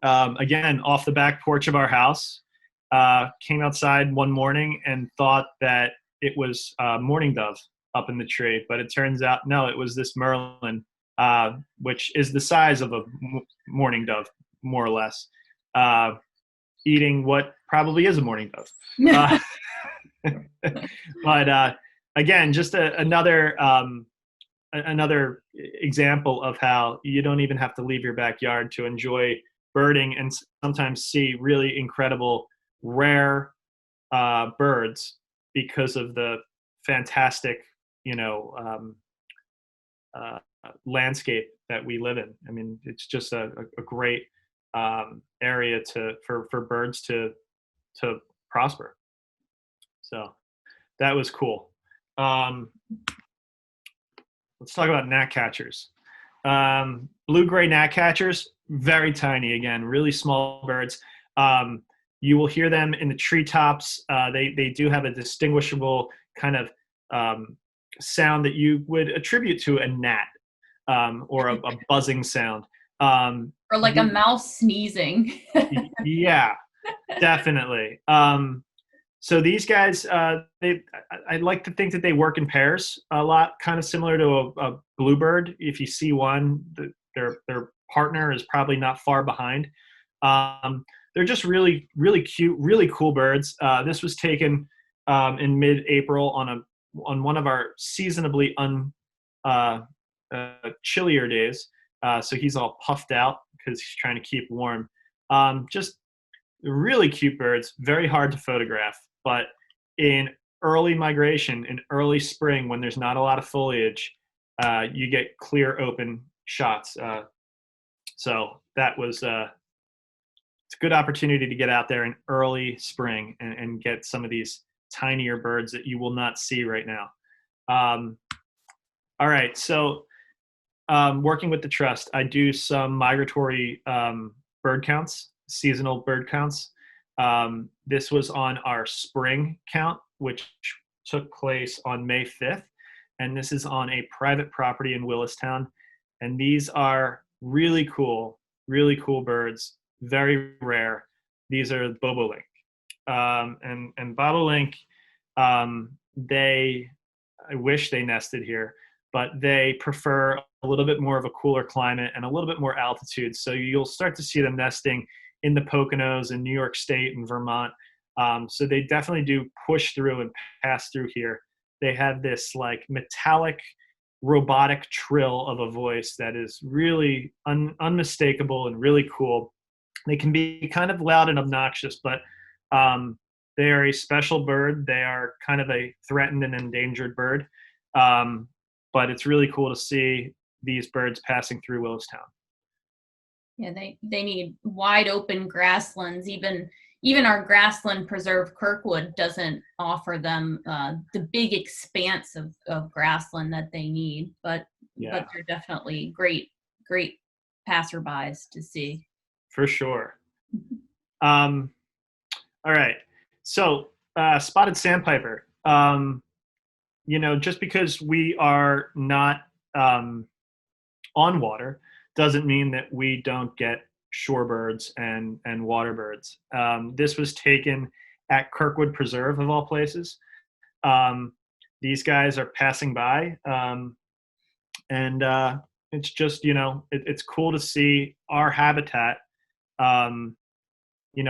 again, off the back porch of our house, came outside one morning and thought that it was mourning dove up in the tree. But it turns out, no, it was this Merlin, which is the size of a mourning dove, more or less, eating what probably is a mourning dove. But again, just another example of how you don't even have to leave your backyard to enjoy birding and sometimes see really incredible, rare birds because of the fantastic, landscape that we live in. I mean, it's just a great area for birds to prosper. So that was cool. Let's talk about gnatcatchers. Blue-gray gnatcatchers, very tiny again, really small birds. You will hear them in the treetops. They do have a distinguishable kind of sound that you would attribute to a gnat, or a buzzing sound. Or like a mouse sneezing. Yeah, definitely. So these guys, I like to think that they work in pairs a lot, kind of similar to a bluebird. If you see one, their partner is probably not far behind. They're just really, really cute, really cool birds. This was taken in mid-April on one of our seasonably chillier days. So he's all puffed out because he's trying to keep warm. Just really cute birds, very hard to photograph. But in early migration, in early spring, when there's not a lot of foliage, you get clear open shots. So that was it's a good opportunity to get out there in early spring and get some of these tinier birds that you will not see right now. All right, so working with the trust, I do some migratory bird counts, seasonal bird counts. This was on our spring count, which took place on May 5th. And this is on a private property in Willistown. And these are really cool birds, very rare. These are bobolink. And bobolink, I wish they nested here, but they prefer a little bit more of a cooler climate and a little bit more altitude. So you'll start to see them nesting in the Poconos in New York State and Vermont. So they definitely do push through and pass through here. They have this like metallic, robotic trill of a voice that is really unmistakable and really cool. They can be kind of loud and obnoxious, but they are a special bird. They are kind of a threatened and endangered bird. But it's really cool to see these birds passing through Willistown. Yeah, they need wide open grasslands. Even our grassland preserve Kirkwood doesn't offer them the big expanse of grassland that they need. But they're definitely great passerbys to see. For sure. All right. So spotted sandpiper. Just because we are not on water doesn't mean that we don't get shorebirds and water birds. This was taken at Kirkwood Preserve, of all places. These guys are passing by, and it's just, it's cool to see our habitat,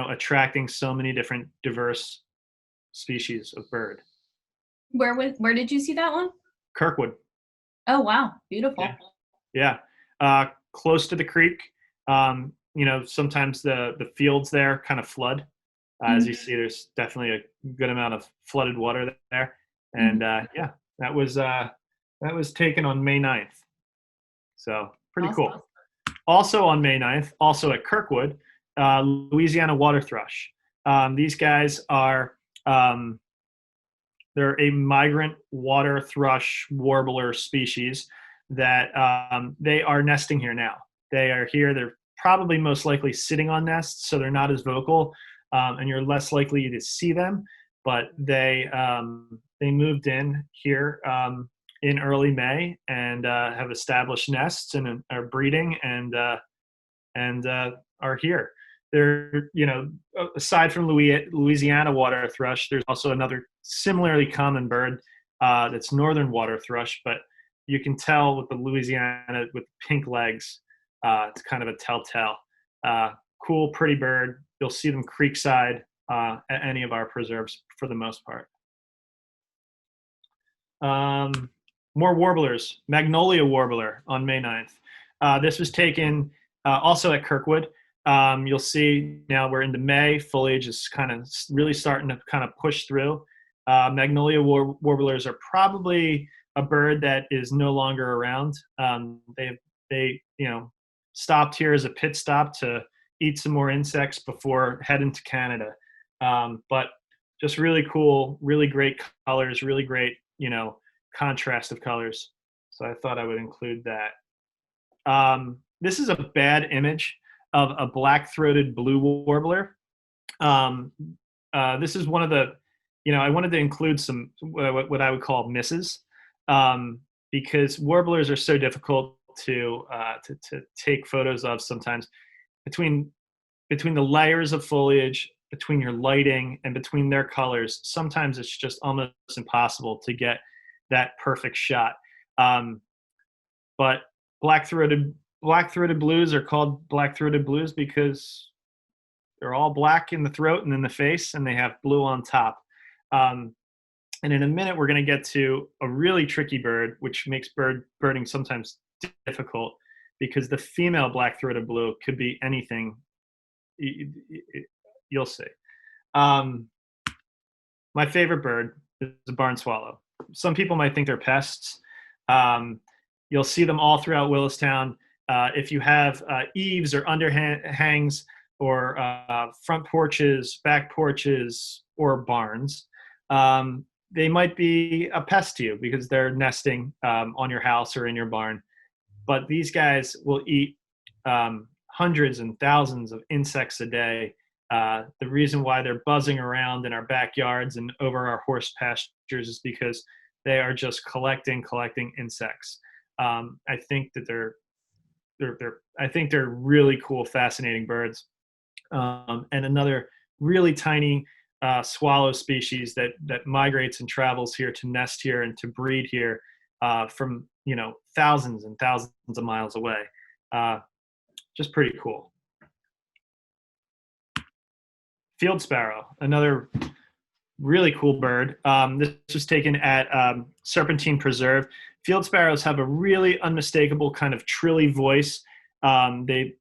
attracting so many different diverse species of bird. Where did you see that one? Kirkwood. Oh, wow. Beautiful. Yeah. Close to the creek. Sometimes the fields there kind of flood. As you see, there's definitely a good amount of flooded water there. And that was taken on May 9th. So pretty cool. Also on May 9th, also at Kirkwood, Louisiana water thrush. These guys are they're a migrant water thrush warbler species that they are nesting here now. They are here. They're probably most likely sitting on nests, so they're not as vocal, and you're less likely to see them. But they moved in here in early May and have established nests and are breeding and are here. They're, aside from Louisiana water thrush, there's also another similarly common bird that's northern water thrush, but you can tell with the Louisiana with pink legs, it's kind of a telltale. Cool, pretty bird. You'll see them creekside at any of our preserves for the most part. More warblers. Magnolia Warbler on May 9th. This was taken also at Kirkwood. You'll see now we're into May. Foliage is kind of really starting to kind of push through. Magnolia warblers are probably a bird that is no longer around. They stopped here as a pit stop to eat some more insects before heading to Canada. But just really cool, really great colors, really great, contrast of colors. So I thought I would include that. This is a bad image of a black-throated blue warbler. This is one of the, I wanted to include some what I would call misses, because warblers are so difficult to take photos of sometimes. Between the layers of foliage, between your lighting, and between their colors, sometimes it's just almost impossible to get that perfect shot. But black-throated blues are called black-throated blues because they're all black in the throat and in the face, and they have blue on top. And in a minute, we're going to get to a really tricky bird, which makes birding sometimes difficult, because the female black-throated blue could be anything. You'll see. My favorite bird is a barn swallow. Some people might think they're pests. You'll see them all throughout Willistown. If you have eaves or underhangs or front porches, back porches, or barns, they might be a pest to you because they're nesting on your house or in your barn. But these guys will eat hundreds and thousands of insects a day. The reason why they're buzzing around in our backyards and over our horse pastures is because they are just collecting insects. I think that they're really cool, fascinating birds. And another really tiny swallow species that migrates and travels here to nest here and to breed here from thousands and thousands of miles away. Just pretty cool. Field sparrow, another really cool bird. This was taken at Serpentine Preserve. Field sparrows have a really unmistakable kind of trilly voice. They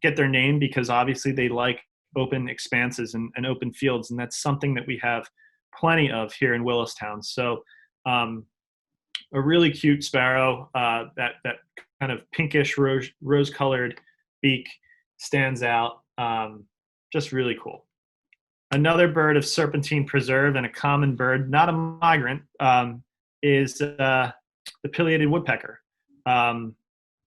get their name because obviously they like open expanses and open fields, and that's something that we have plenty of here in Willistown. So a really cute sparrow, that kind of pinkish rose-colored beak stands out. Just really cool. Another bird of Serpentine Preserve and a common bird, not a migrant, is the Pileated Woodpecker.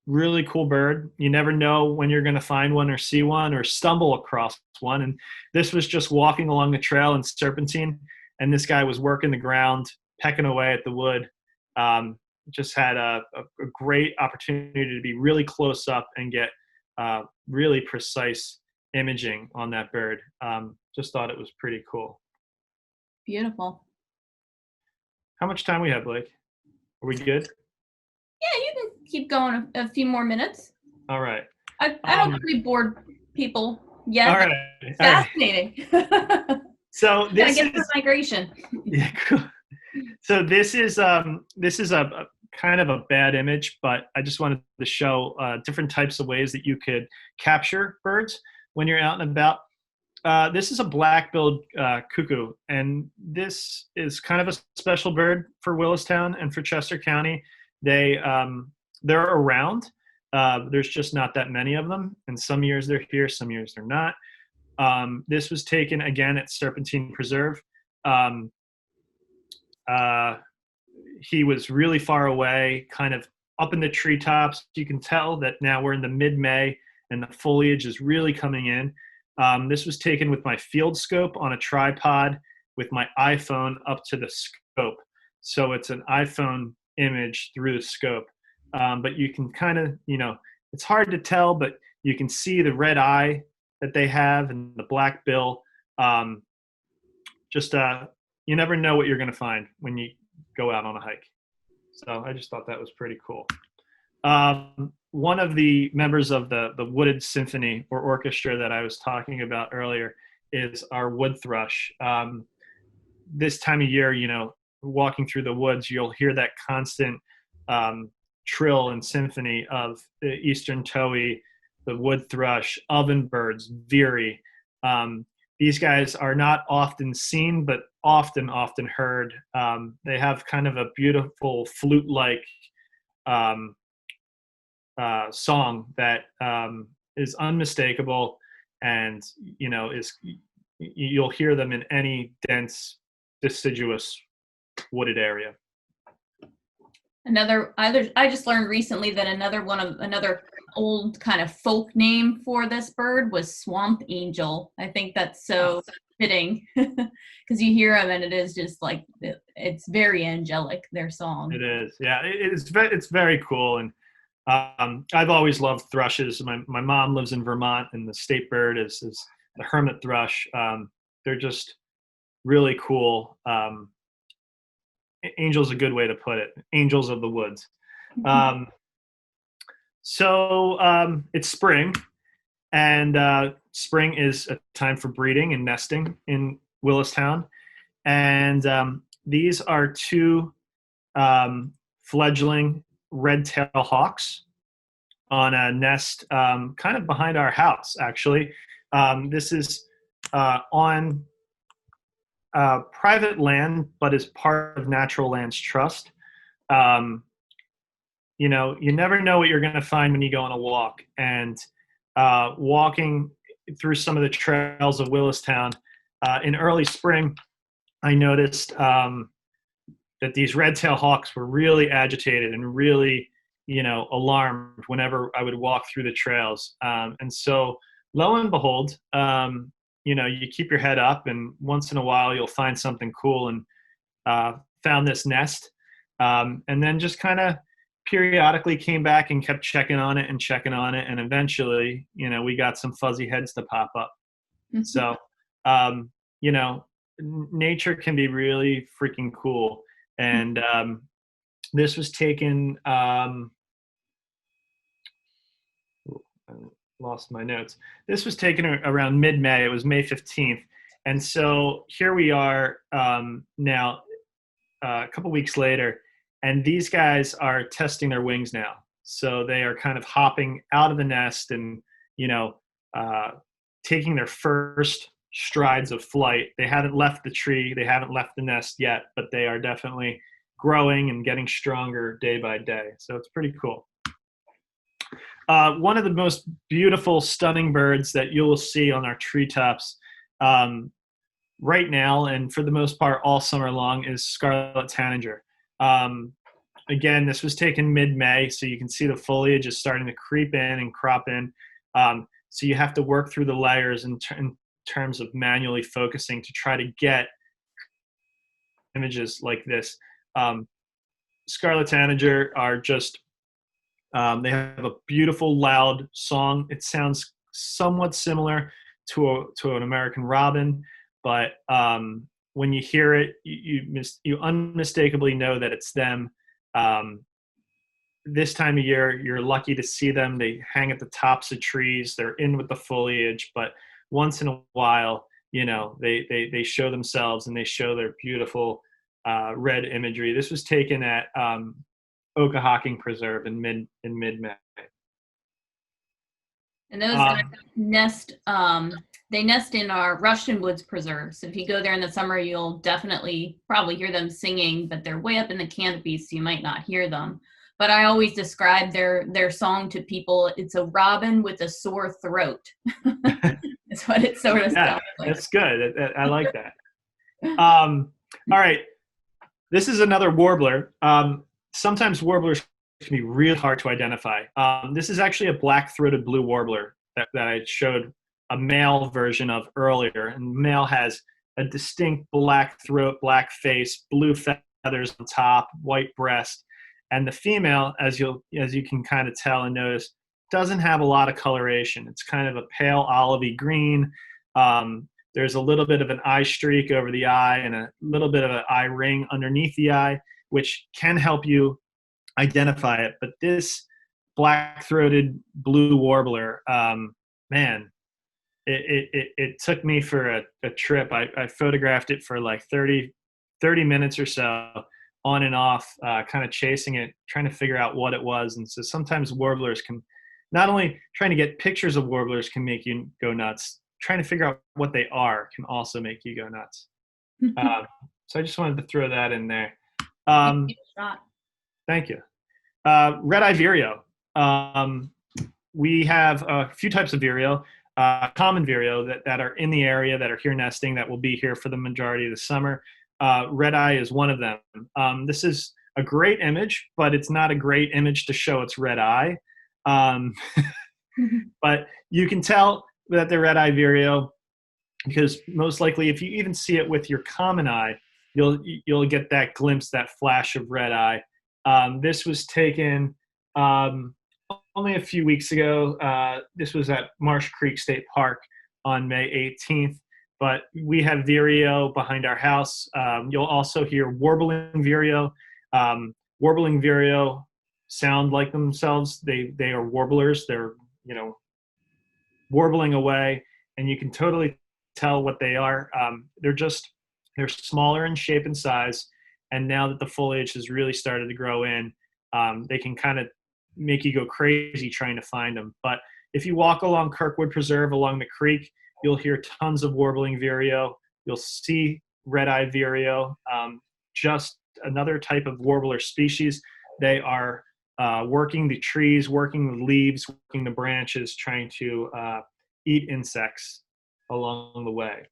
Really cool bird. You never know when you're going to find one or see one or stumble across one. And this was just walking along the trail in Serpentine, and this guy was working the ground, pecking away at the wood. Just had a great opportunity to be really close up and get really precise imaging on that bird. Just thought it was pretty cool. Beautiful. How much time we have, Blake? Are we good? Yeah, you can keep going a few more minutes. All right. I don't really bored people yet. All right. Fascinating. So this is the migration. Yeah, cool. So this is a kind of a bad image, but I just wanted to show different types of ways that you could capture birds when you're out and about. This is a black-billed cuckoo, and this is kind of a special bird for Willistown and for Chester County. They're around. There's just not that many of them, and some years they're here, some years they're not. This was taken again at Serpentine Preserve. He was really far away, kind of up in the treetops. You can tell that now we're in the mid-May and the foliage is really coming in. This was taken with my field scope on a tripod with my iPhone up to the scope. So it's an iPhone image through the scope. But you can kind of, it's hard to tell, but you can see the red eye that they have and the black bill. You never know what you're going to find when you go out on a hike. So I just thought that was pretty cool. One of the members of the Wooded Symphony or orchestra that I was talking about earlier is our wood thrush. This time of year, walking through the woods, you'll hear that constant trill and symphony of the eastern towhee, the wood thrush, ovenbirds, veery. these guys are not often seen, but often heard. They have kind of a beautiful flute-like um, song that is unmistakable, and is you'll hear them in any dense, deciduous, wooded area. I just learned recently that another old kind of folk name for this bird was swamp angel. I think that's so fitting because you hear them and it is just like it's very angelic, their song. It is, yeah. It's very cool, and I've always loved thrushes. My mom lives in Vermont, and the state bird is the hermit thrush. They're just really cool. Angel's a good way to put it. Angels of the woods. So it's spring, and spring is a time for breeding and nesting in Willistown. And these are two fledgling red-tailed hawks on a nest kind of behind our house, actually. This is on private land, but is part of Natural Lands Trust. You never know what you're going to find when you go on a walk. And walking through some of the trails of Willistown in early spring, I noticed that these red-tailed hawks were really agitated and really, alarmed whenever I would walk through the trails. And so, lo and behold, you keep your head up, and once in a while you'll find something cool, and found this nest, and then just kind of periodically came back and kept checking on it, and eventually, we got some fuzzy heads to pop up. Mm-hmm. So, nature can be really freaking cool, and this was taken. Lost my notes. This was taken around mid-May. It was May 15th. And so here we are now, a couple weeks later, and these guys are testing their wings now. So they are kind of hopping out of the nest and, taking their first strides of flight. They haven't left the tree. They haven't left the nest yet, but they are definitely growing and getting stronger day by day. So it's pretty cool. One of the most beautiful, stunning birds that you will see on our treetops right now, and for the most part all summer long, is Scarlet Tanager. Again, this was taken mid-May, so you can see the foliage is starting to creep in and crop in. So you have to work through the layers in terms of manually focusing to try to get images like this. Scarlet Tanager are just they have a beautiful, loud song. It sounds somewhat similar to an American robin, but when you hear it, you unmistakably know that it's them. This time of year, you're lucky to see them. They hang at the tops of trees. They're in with the foliage, but once in a while, they show themselves and they show their beautiful red imagery. This was taken at Okahocking Preserve in mid-May. And those guys nest. They nest in our Russian Woods Preserve. So if you go there in the summer, you'll probably hear them singing, but they're way up in the canopies, so you might not hear them. But I always describe their song to people. It's a robin with a sore throat. That's what it sort of sounds like. That's good. I like that. All right. This is another warbler. Sometimes warblers can be really hard to identify. This is actually a black-throated blue warbler that I showed a male version of earlier. And the male has a distinct black throat, black face, blue feathers on top, white breast. And the female, as you can kind of tell and notice, doesn't have a lot of coloration. It's kind of a pale olivey green. There's a little bit of an eye streak over the eye and a little bit of an eye ring underneath the eye, which can help you identify it. But this black-throated blue warbler, man, it took me for a trip. I photographed it for like 30 minutes or so, on and off, kind of chasing it, trying to figure out what it was. And so sometimes warblers can, not only trying to get pictures of warblers can make you go nuts, trying to figure out what they are can also make you go nuts. So I just wanted to throw that in there. Thank you. Red-eye Vireo. We have a few types of Vireo. Common Vireo that are in the area, that are here nesting, that will be here for the majority of the summer. Red-eye is one of them. This is a great image, but it's not a great image to show its red eye. But you can tell that they're red-eye Vireo because most likely, if you even see it with your common eye, you'll get that glimpse, that flash of red eye. This was taken only a few weeks ago. This was at Marsh Creek State Park on May 18th. But we have Vireo behind our house. You'll also hear warbling Vireo. Warbling Vireo sound like themselves. They are warblers. They're, warbling away, and you can totally tell what they are. They're smaller in shape and size, and now that the foliage has really started to grow in, they can kind of make you go crazy trying to find them. But if you walk along Kirkwood Preserve along the creek, you'll hear tons of warbling Vireo. You'll see red-eye Vireo, just another type of warbler species. They are working the trees, working the leaves, working the branches, trying to eat insects along the way.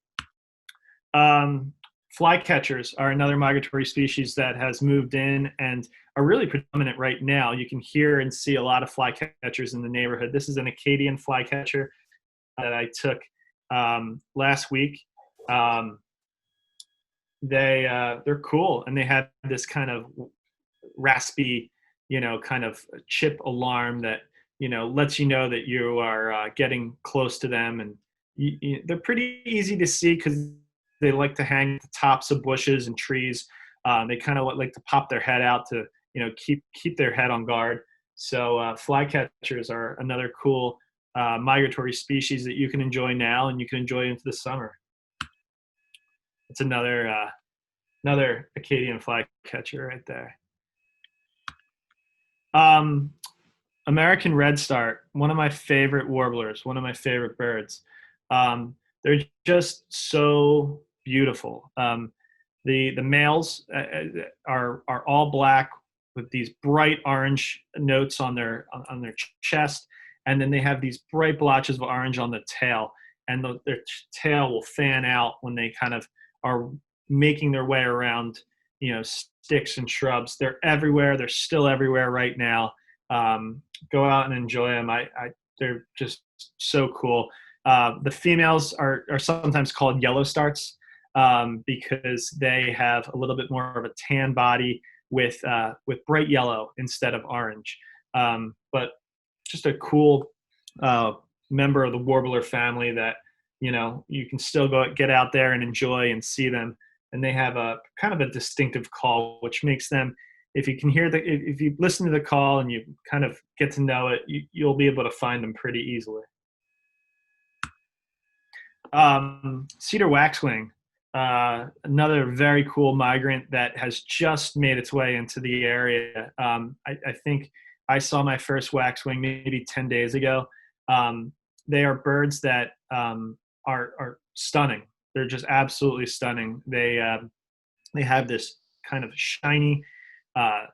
Flycatchers are another migratory species that has moved in and are really predominant right now. You can hear and see a lot of flycatchers in the neighborhood. This is an Acadian flycatcher that I took last week. They're cool, and they have this kind of raspy, kind of chip alarm that lets you know that you are getting close to them. And they're pretty easy to see because they like to hang at the tops of bushes and trees. They kind of like to pop their head out to keep their head on guard. So flycatchers are another cool migratory species that you can enjoy now, and you can enjoy into the summer. It's another Acadian flycatcher right there. American Redstart, one of my favorite warblers, one of my favorite birds. They're just so beautiful. The males are all black with these bright orange notes on their chest, and then they have these bright blotches of orange on the tail, and their tail will fan out when they kind of are making their way around, sticks and shrubs. They're everywhere. They're still everywhere right now. Go out and enjoy them. They're just so cool. The females are sometimes called yellow starts because they have a little bit more of a tan body with bright yellow instead of orange. But just a cool member of the warbler family that you can still get out there and enjoy and see them. And they have a kind of a distinctive call, which makes them, if you listen to the call and you kind of get to know it, you'll be able to find them pretty easily. Cedar Waxwing, another very cool migrant that has just made its way into the area. I think I saw my first waxwing maybe 10 days ago. They are birds that are stunning. They're just absolutely stunning. They have this kind of shiny,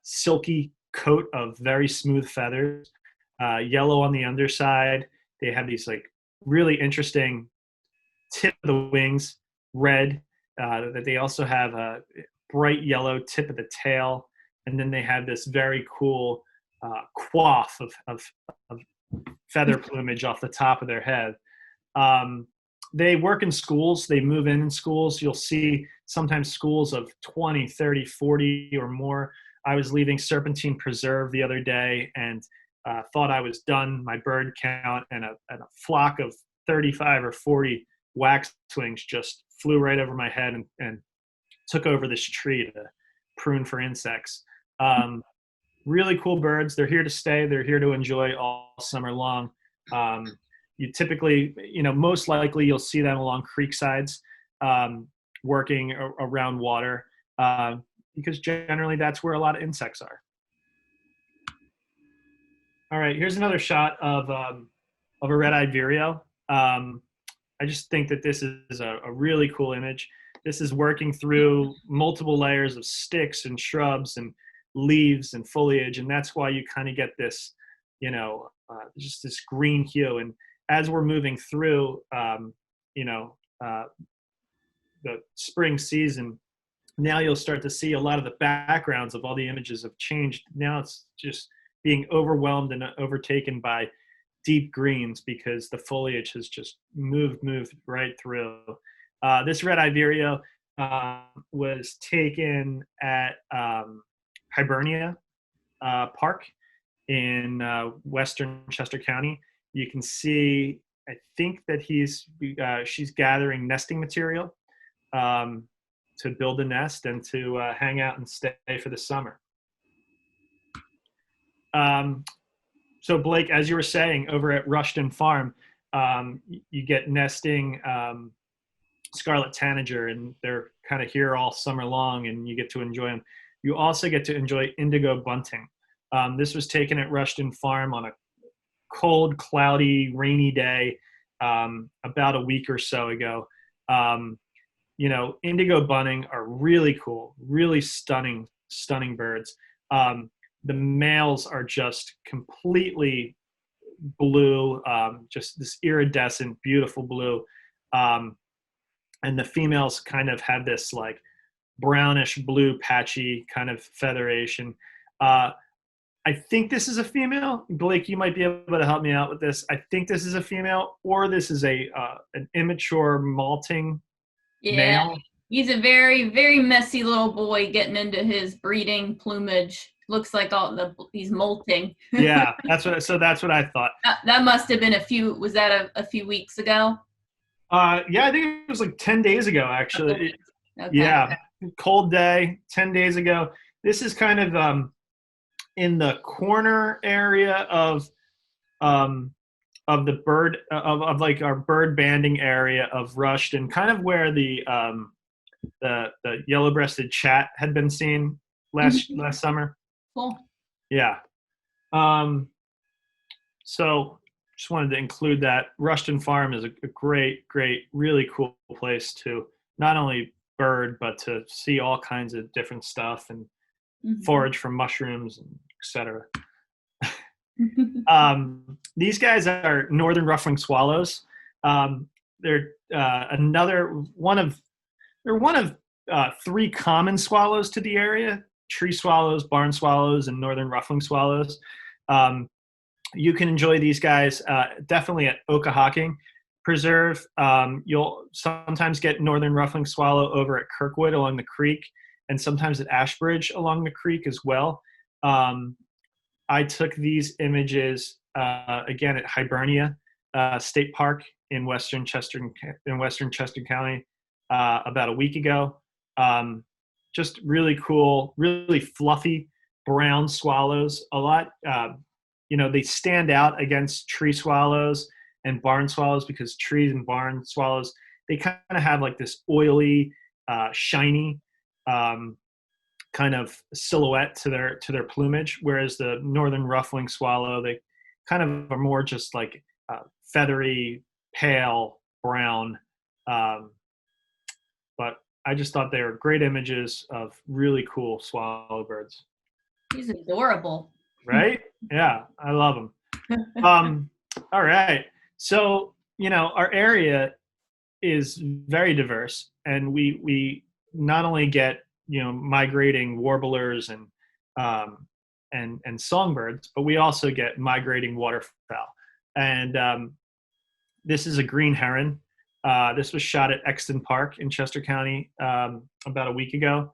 silky coat of very smooth feathers, yellow on the underside. They have these like really interesting tip of the wings, red. That they also have a bright yellow tip of the tail, and then they have this very cool coif of feather plumage off the top of their head. They work in schools. They move in schools. You'll see sometimes schools of 20, 30, 40 or more. I was leaving Serpentine Preserve the other day and thought I was done my bird count, and a flock of 35 or 40 waxwings just flew right over my head and took over this tree to prune for insects. Really cool birds. They're here to stay. They're here to enjoy all summer long. You typically, most likely you'll see them along creek sides, working around water, because generally that's where a lot of insects are. All right, here's another shot of a red-eyed vireo. I I just think that this is a really cool image. This is working through multiple layers of sticks and shrubs and leaves and foliage, and that's why you kind of get this, just this green hue. And as we're moving through, the spring season, now you'll start to see a lot of the backgrounds of all the images have changed. Now it's just being overwhelmed and overtaken by deep greens because the foliage has just moved right through. This red-eye Vireo was taken at Hibernia Park in western Chester County. You can see, I think that she's gathering nesting material to build a nest and to hang out and stay for the summer. So Blake, as you were saying, over at Rushton Farm, you get nesting Scarlet Tanager, and they're kind of here all summer long, and you get to enjoy them. You also get to enjoy indigo bunting. This was taken at Rushton Farm on a cold, cloudy, rainy day about a week or so ago. Indigo bunting are really cool, really stunning birds. The males are just completely blue, just this iridescent, beautiful blue. And the females kind of have this like brownish blue patchy kind of featheration. I think this is a female. Blake, you might be able to help me out with this. I think this is a female, or this is an immature molting male. He's a very, very messy little boy getting into his breeding plumage. Looks like he's molting. Yeah, that's what I thought. That must have been was that a few weeks ago? Yeah, I think it was like 10 days ago, actually. Okay. Yeah, cold day, 10 days ago. This is kind of in the corner area of the bird of like our bird banding area of Rushton, kind of where the yellow-breasted chat had been seen last summer. Cool. Yeah. So just wanted to include that. Rushton Farm is a great, really cool place to not only bird, but to see all kinds of different stuff and forage for mushrooms, and etc. These guys are northern ruffling swallows. They're one of three common swallows to the area: tree swallows, barn swallows, and northern ruffling swallows. You can enjoy these guys definitely at Okahawking Preserve. You'll sometimes get northern ruffling swallow over at Kirkwood along the creek, and sometimes at Ashbridge along the creek as well. I took these images again at Hibernia State Park in western Chester County about a week ago. Just really cool, really fluffy brown swallows. A lot, they stand out against tree swallows and barn swallows because trees and barn swallows, they kind of have like this oily, shiny kind of silhouette to their plumage, whereas the northern ruffling swallow, they kind of are more just like feathery, pale brown. But I just thought they were great images of really cool swallow birds. He's adorable. Right? Yeah, I love them. All right. So, our area is very diverse, and we not only get, migrating warblers and songbirds, but we also get migrating waterfowl. And this is a green heron. This was shot at Exton Park in Chester County about a week ago.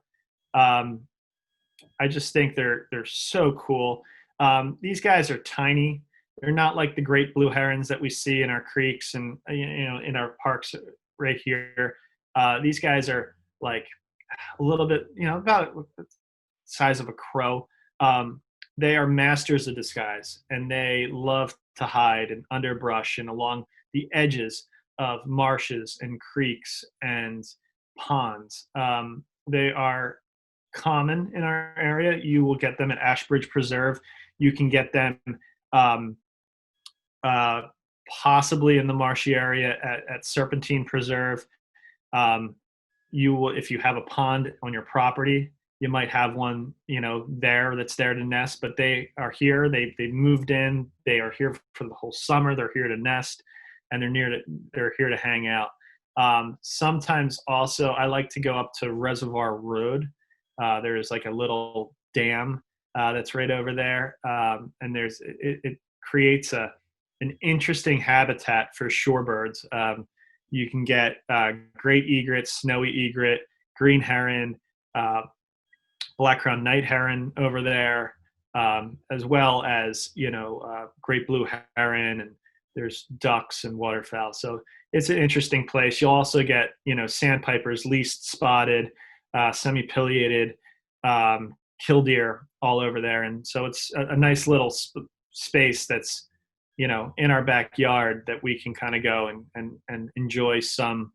I just think they're so cool. These guys are tiny. They're not like the great blue herons that we see in our creeks and in our parks right here. These guys are like a little bit, about the size of a crow. They are masters of disguise, and they love to hide in underbrush and along the edges of marshes and creeks and ponds. They are common in our area. You will get them at Ashbridge Preserve. You can get them possibly in the marshy area at Serpentine Preserve. You will, if you have a pond on your property, you might have one, that's there to nest, but they are here. They moved in. They are here for the whole summer. They're here to nest, and they're here to hang out. Sometimes also I like to go up to Reservoir Road. There's like a little dam that's right over there, and it creates an interesting habitat for shorebirds. You can get great egret, snowy egret, green heron, black-crowned night heron over there, as well as great blue heron, and there's ducks and waterfowl. So it's an interesting place. You'll also get sandpipers, least spotted, semi-pileated, killdeer all over there, and so it's a nice little space that's in our backyard that we can kind of go and enjoy some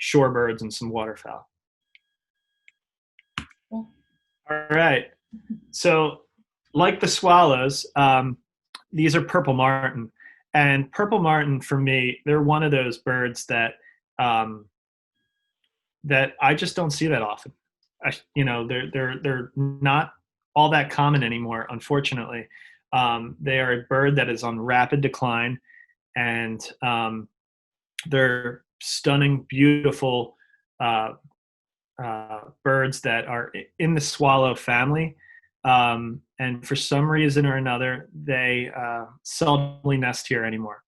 shorebirds and some waterfowl. Cool. All right. So like the swallows, these are purple martin. And purple martin, for me, they're one of those birds that that I just don't see that often. They're not all that common anymore, unfortunately. They are a bird that is on rapid decline, and they're stunning, beautiful birds that are in the swallow family. And for some reason or another, they seldomly nest here anymore.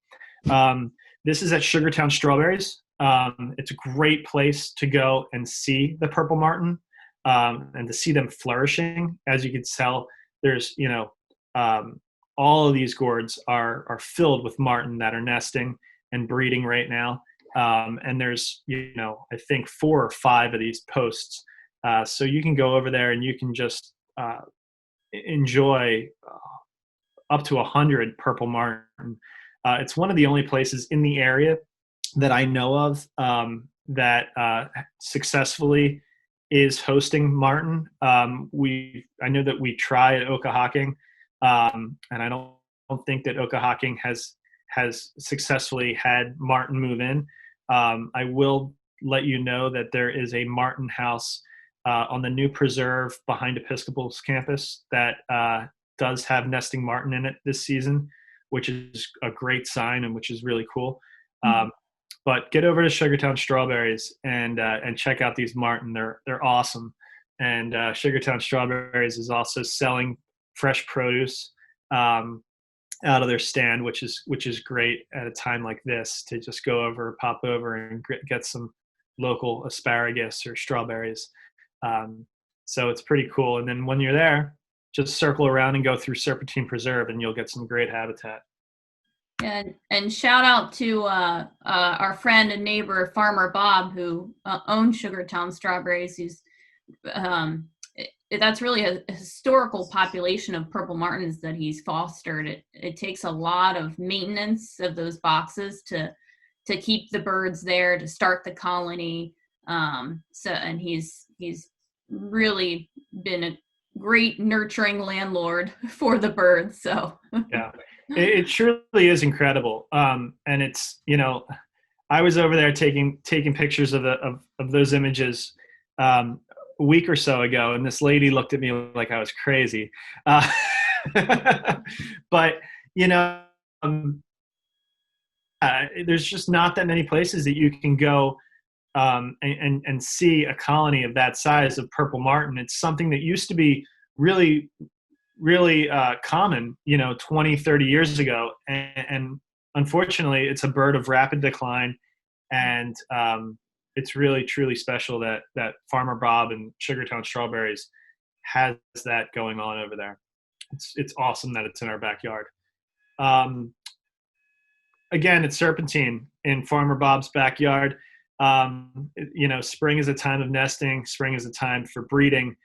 This is at Sugartown Strawberries. It's a great place to go and see the purple martin, and to see them flourishing. As you can tell, there's, all of these gourds are filled with martin that are nesting and breeding right now. And there's, I think 4 or 5 of these posts. So you can go over there and you can just enjoy up to 100 purple martin. It's one of the only places in the area that I know of that successfully is hosting martin. I know that we try at Okahocking, and I don't think that Okahocking has successfully had martin move in. I will let you know that there is a martin house on the new preserve behind Episcopal's campus that does have nesting martin in it this season, which is a great sign and which is really cool. But get over to Sugartown Strawberries and check out these martin. They're awesome. And Sugartown Strawberries is also selling fresh produce out of their stand, which is great at a time like this to just pop over and get some local asparagus or strawberries. So it's pretty cool. And then when you're there, just circle around and go through Serpentine Preserve, and you'll get some great habitat. And shout out to our friend and neighbor Farmer Bob, who owns Sugartown Strawberries. Who's that's really a historical population of purple martins that he's fostered. It takes a lot of maintenance of those boxes to keep the birds there, to start the colony. And he's really been a great nurturing landlord for the birds. So yeah, it truly is incredible. And it's, I was over there taking pictures of those images a week or so ago, and this lady looked at me like I was crazy. But there's just not that many places that you can go and see a colony of that size of purple martin. It's something that used to be really, really common, 20, 30 years ago. And unfortunately, it's a bird of rapid decline. And it's really, truly special that Farmer Bob and Sugartown Strawberries has that going on over there. It's awesome that it's in our backyard. Again, it's Serpentine in Farmer Bob's backyard. Spring is a time of nesting. Spring is a time for breeding.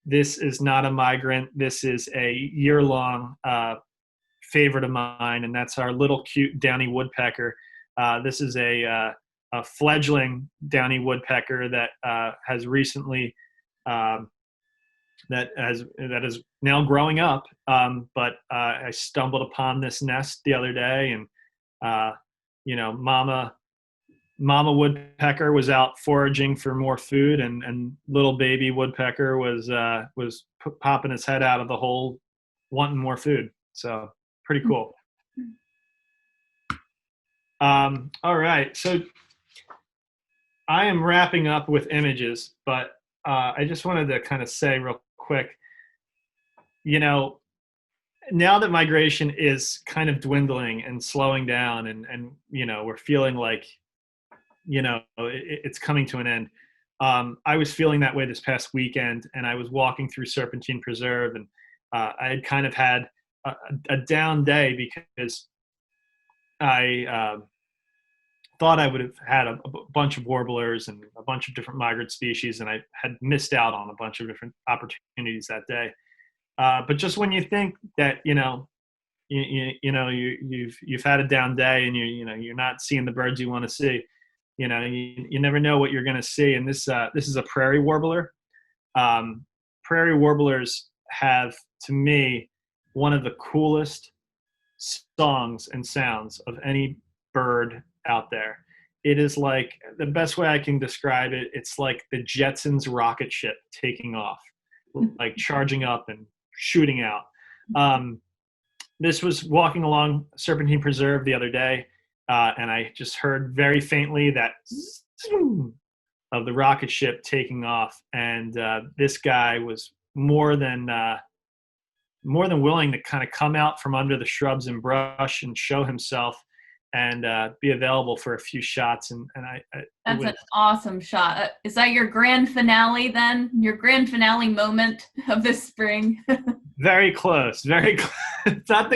This is not a migrant. This is a year-long favorite of mine, and that's our little cute Downy Woodpecker. This is a fledgling Downy Woodpecker that has recently that is now growing up. But I stumbled upon this nest the other day and You know, Mama Woodpecker was out foraging for more food, and little baby Woodpecker was popping his head out of the hole, wanting more food. So pretty cool. All right, so I am wrapping up with images, but I just wanted to kind of say real quick, you know, now that migration is kind of dwindling and slowing down, and you know, we're feeling like, you know, it's coming to an end. I was feeling that way this past weekend, and I was walking through Serpentine Preserve, and I had kind of had a down day because I thought I would have had a bunch of warblers and a bunch of different migrant species, and I had missed out on a bunch of different opportunities that day. But just when you think that, you know, you've had a down day, and you're not seeing the birds you want to see, you know, you never know what you're going to see. And this is a prairie warbler. Prairie warblers have, to me, one of the coolest songs and sounds of any bird out there. It is like, the best way I can describe it, it's like the Jetsons rocket ship taking off, like charging up and shooting out. This was walking along Serpentine Preserve the other day, and I just heard very faintly that of the rocket ship taking off, and this guy was more than willing to kind of come out from under the shrubs and brush and show himself and be available for a few shots. And that's an awesome shot. Is that your grand finale then? Your grand finale moment of this spring? Very close. Very close. It's not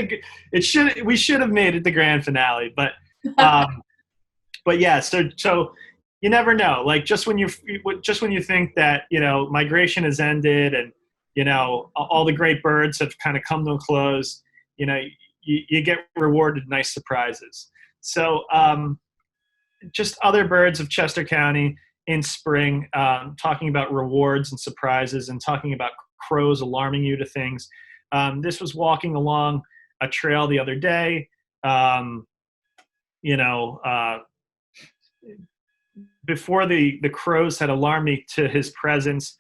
we should have made it the grand finale, but yeah. So you never know. Like just when you think that, you know, migration has ended and, you know, all the great birds have kind of come to a close, you know, you get rewarded nice surprises. So just other birds of Chester County in spring, talking about rewards and surprises, and talking about crows alarming you to things. This was walking along a trail the other day. You know, before the crows had alarmed me to his presence,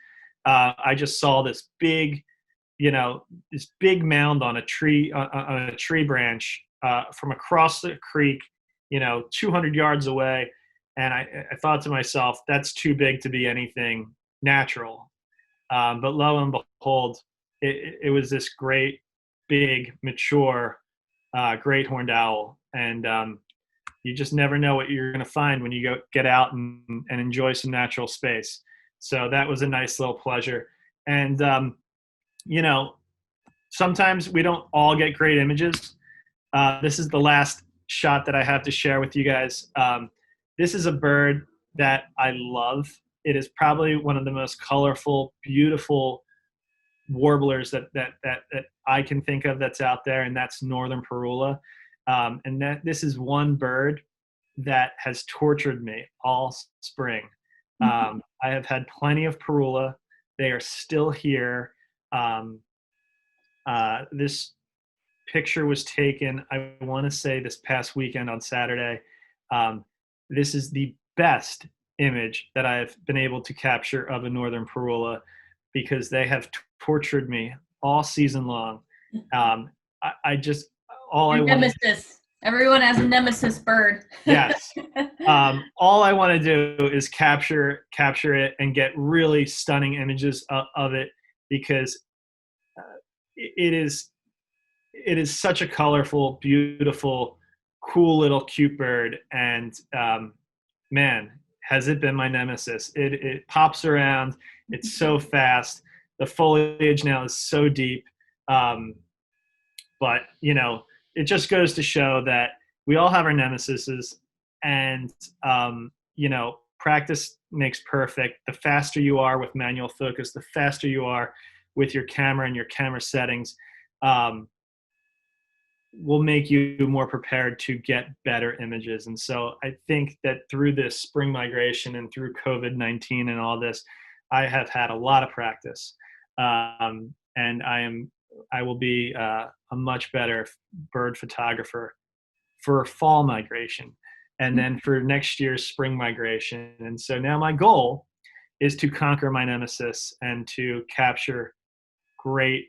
I just saw this big mound on a tree branch from across the creek, you know, 200 yards away. And I thought to myself, that's too big to be anything natural. But lo and behold, it was this great, big, mature, great horned owl. And you just never know what you're going to find when you get out and enjoy some natural space. So that was a nice little pleasure. And, you know, sometimes we don't all get great images. This is the last shot that I have to share with you guys. This is a bird that I love. It is probably one of the most colorful, beautiful warblers that I can think of that's out there, and that's northern parula. And this is one bird that has tortured me all spring. I have had plenty of parula. They are still here. This picture was taken, I want to say, this past weekend on Saturday. This is the best image that I've been able to capture of a northern parula, because they have tortured me all season long. I just, all I want. Nemesis. Everyone has a Nemesis bird. Yes. All I want to do is capture it and get really stunning images of it, because it is such a colorful, beautiful, cool little cute bird. And man, has it been my nemesis. It pops around. It's so fast. The foliage now is so deep. But, you know, it just goes to show that we all have our nemesises, and, you know, practice makes perfect. The faster you are with manual focus, the faster you are with your camera and your camera settings, will make you more prepared to get better images. And so I think that through this spring migration and through COVID-19 and all this, I have had a lot of practice. And I will be a much better bird photographer for fall migration, and then for next year's spring migration. And so now my goal is to conquer my nemesis and to capture great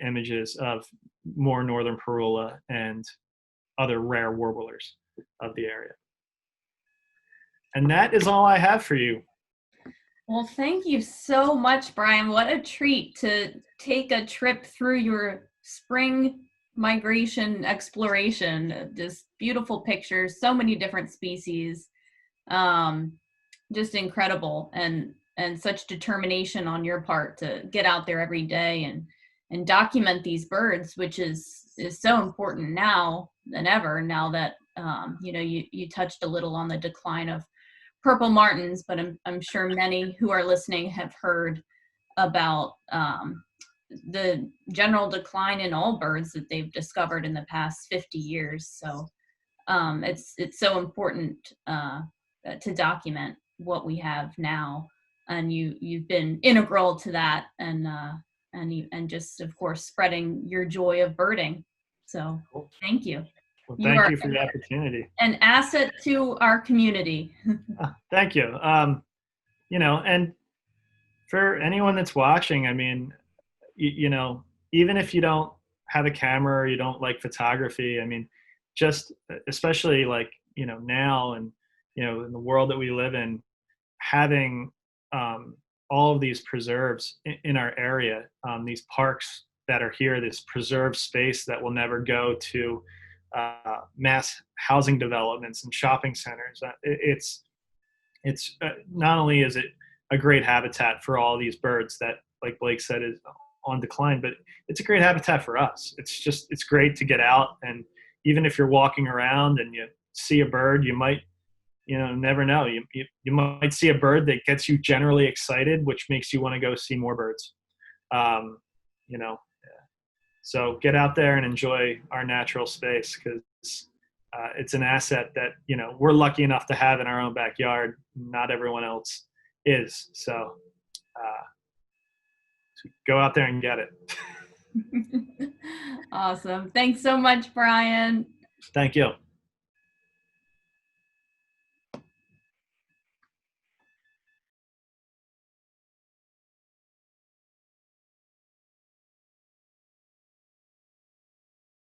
images of more northern parula and other rare warblers of the area. And that is all I have for you. Well, thank you so much, Brian. What a treat to take a trip through your spring migration exploration. Just beautiful pictures, so many different species. Just incredible, and such determination on your part to get out there every day and document these birds, which is so important now than ever, now that you touched a little on the decline of purple martins, but I'm sure many who are listening have heard about the general decline in all birds that they've discovered in the past 50 years. So it's so important to document what we have now, and you've been integral to that, and just, of course, spreading your joy of birding. So thank you. Well, thank you for the opportunity. An asset to our community. Thank you. And for anyone that's watching, I mean, even if you don't have a camera or you don't like photography, I mean, just especially like, now and, in the world that we live in, having all of these preserves in our area, these parks that are here, this preserved space that will never go to mass housing developments and shopping centers. It's not only is it a great habitat for all these birds that, like Blake said, is on decline, but it's a great habitat for us. It's great to get out, and even if you're walking around and you see a bird, you might, never know. You might see a bird that gets you generally excited, which makes you want to go see more birds. So get out there and enjoy our natural space, because it's an asset that, we're lucky enough to have in our own backyard. Not everyone else is. So go out there and get it. Awesome. Thanks so much, Brian. Thank you.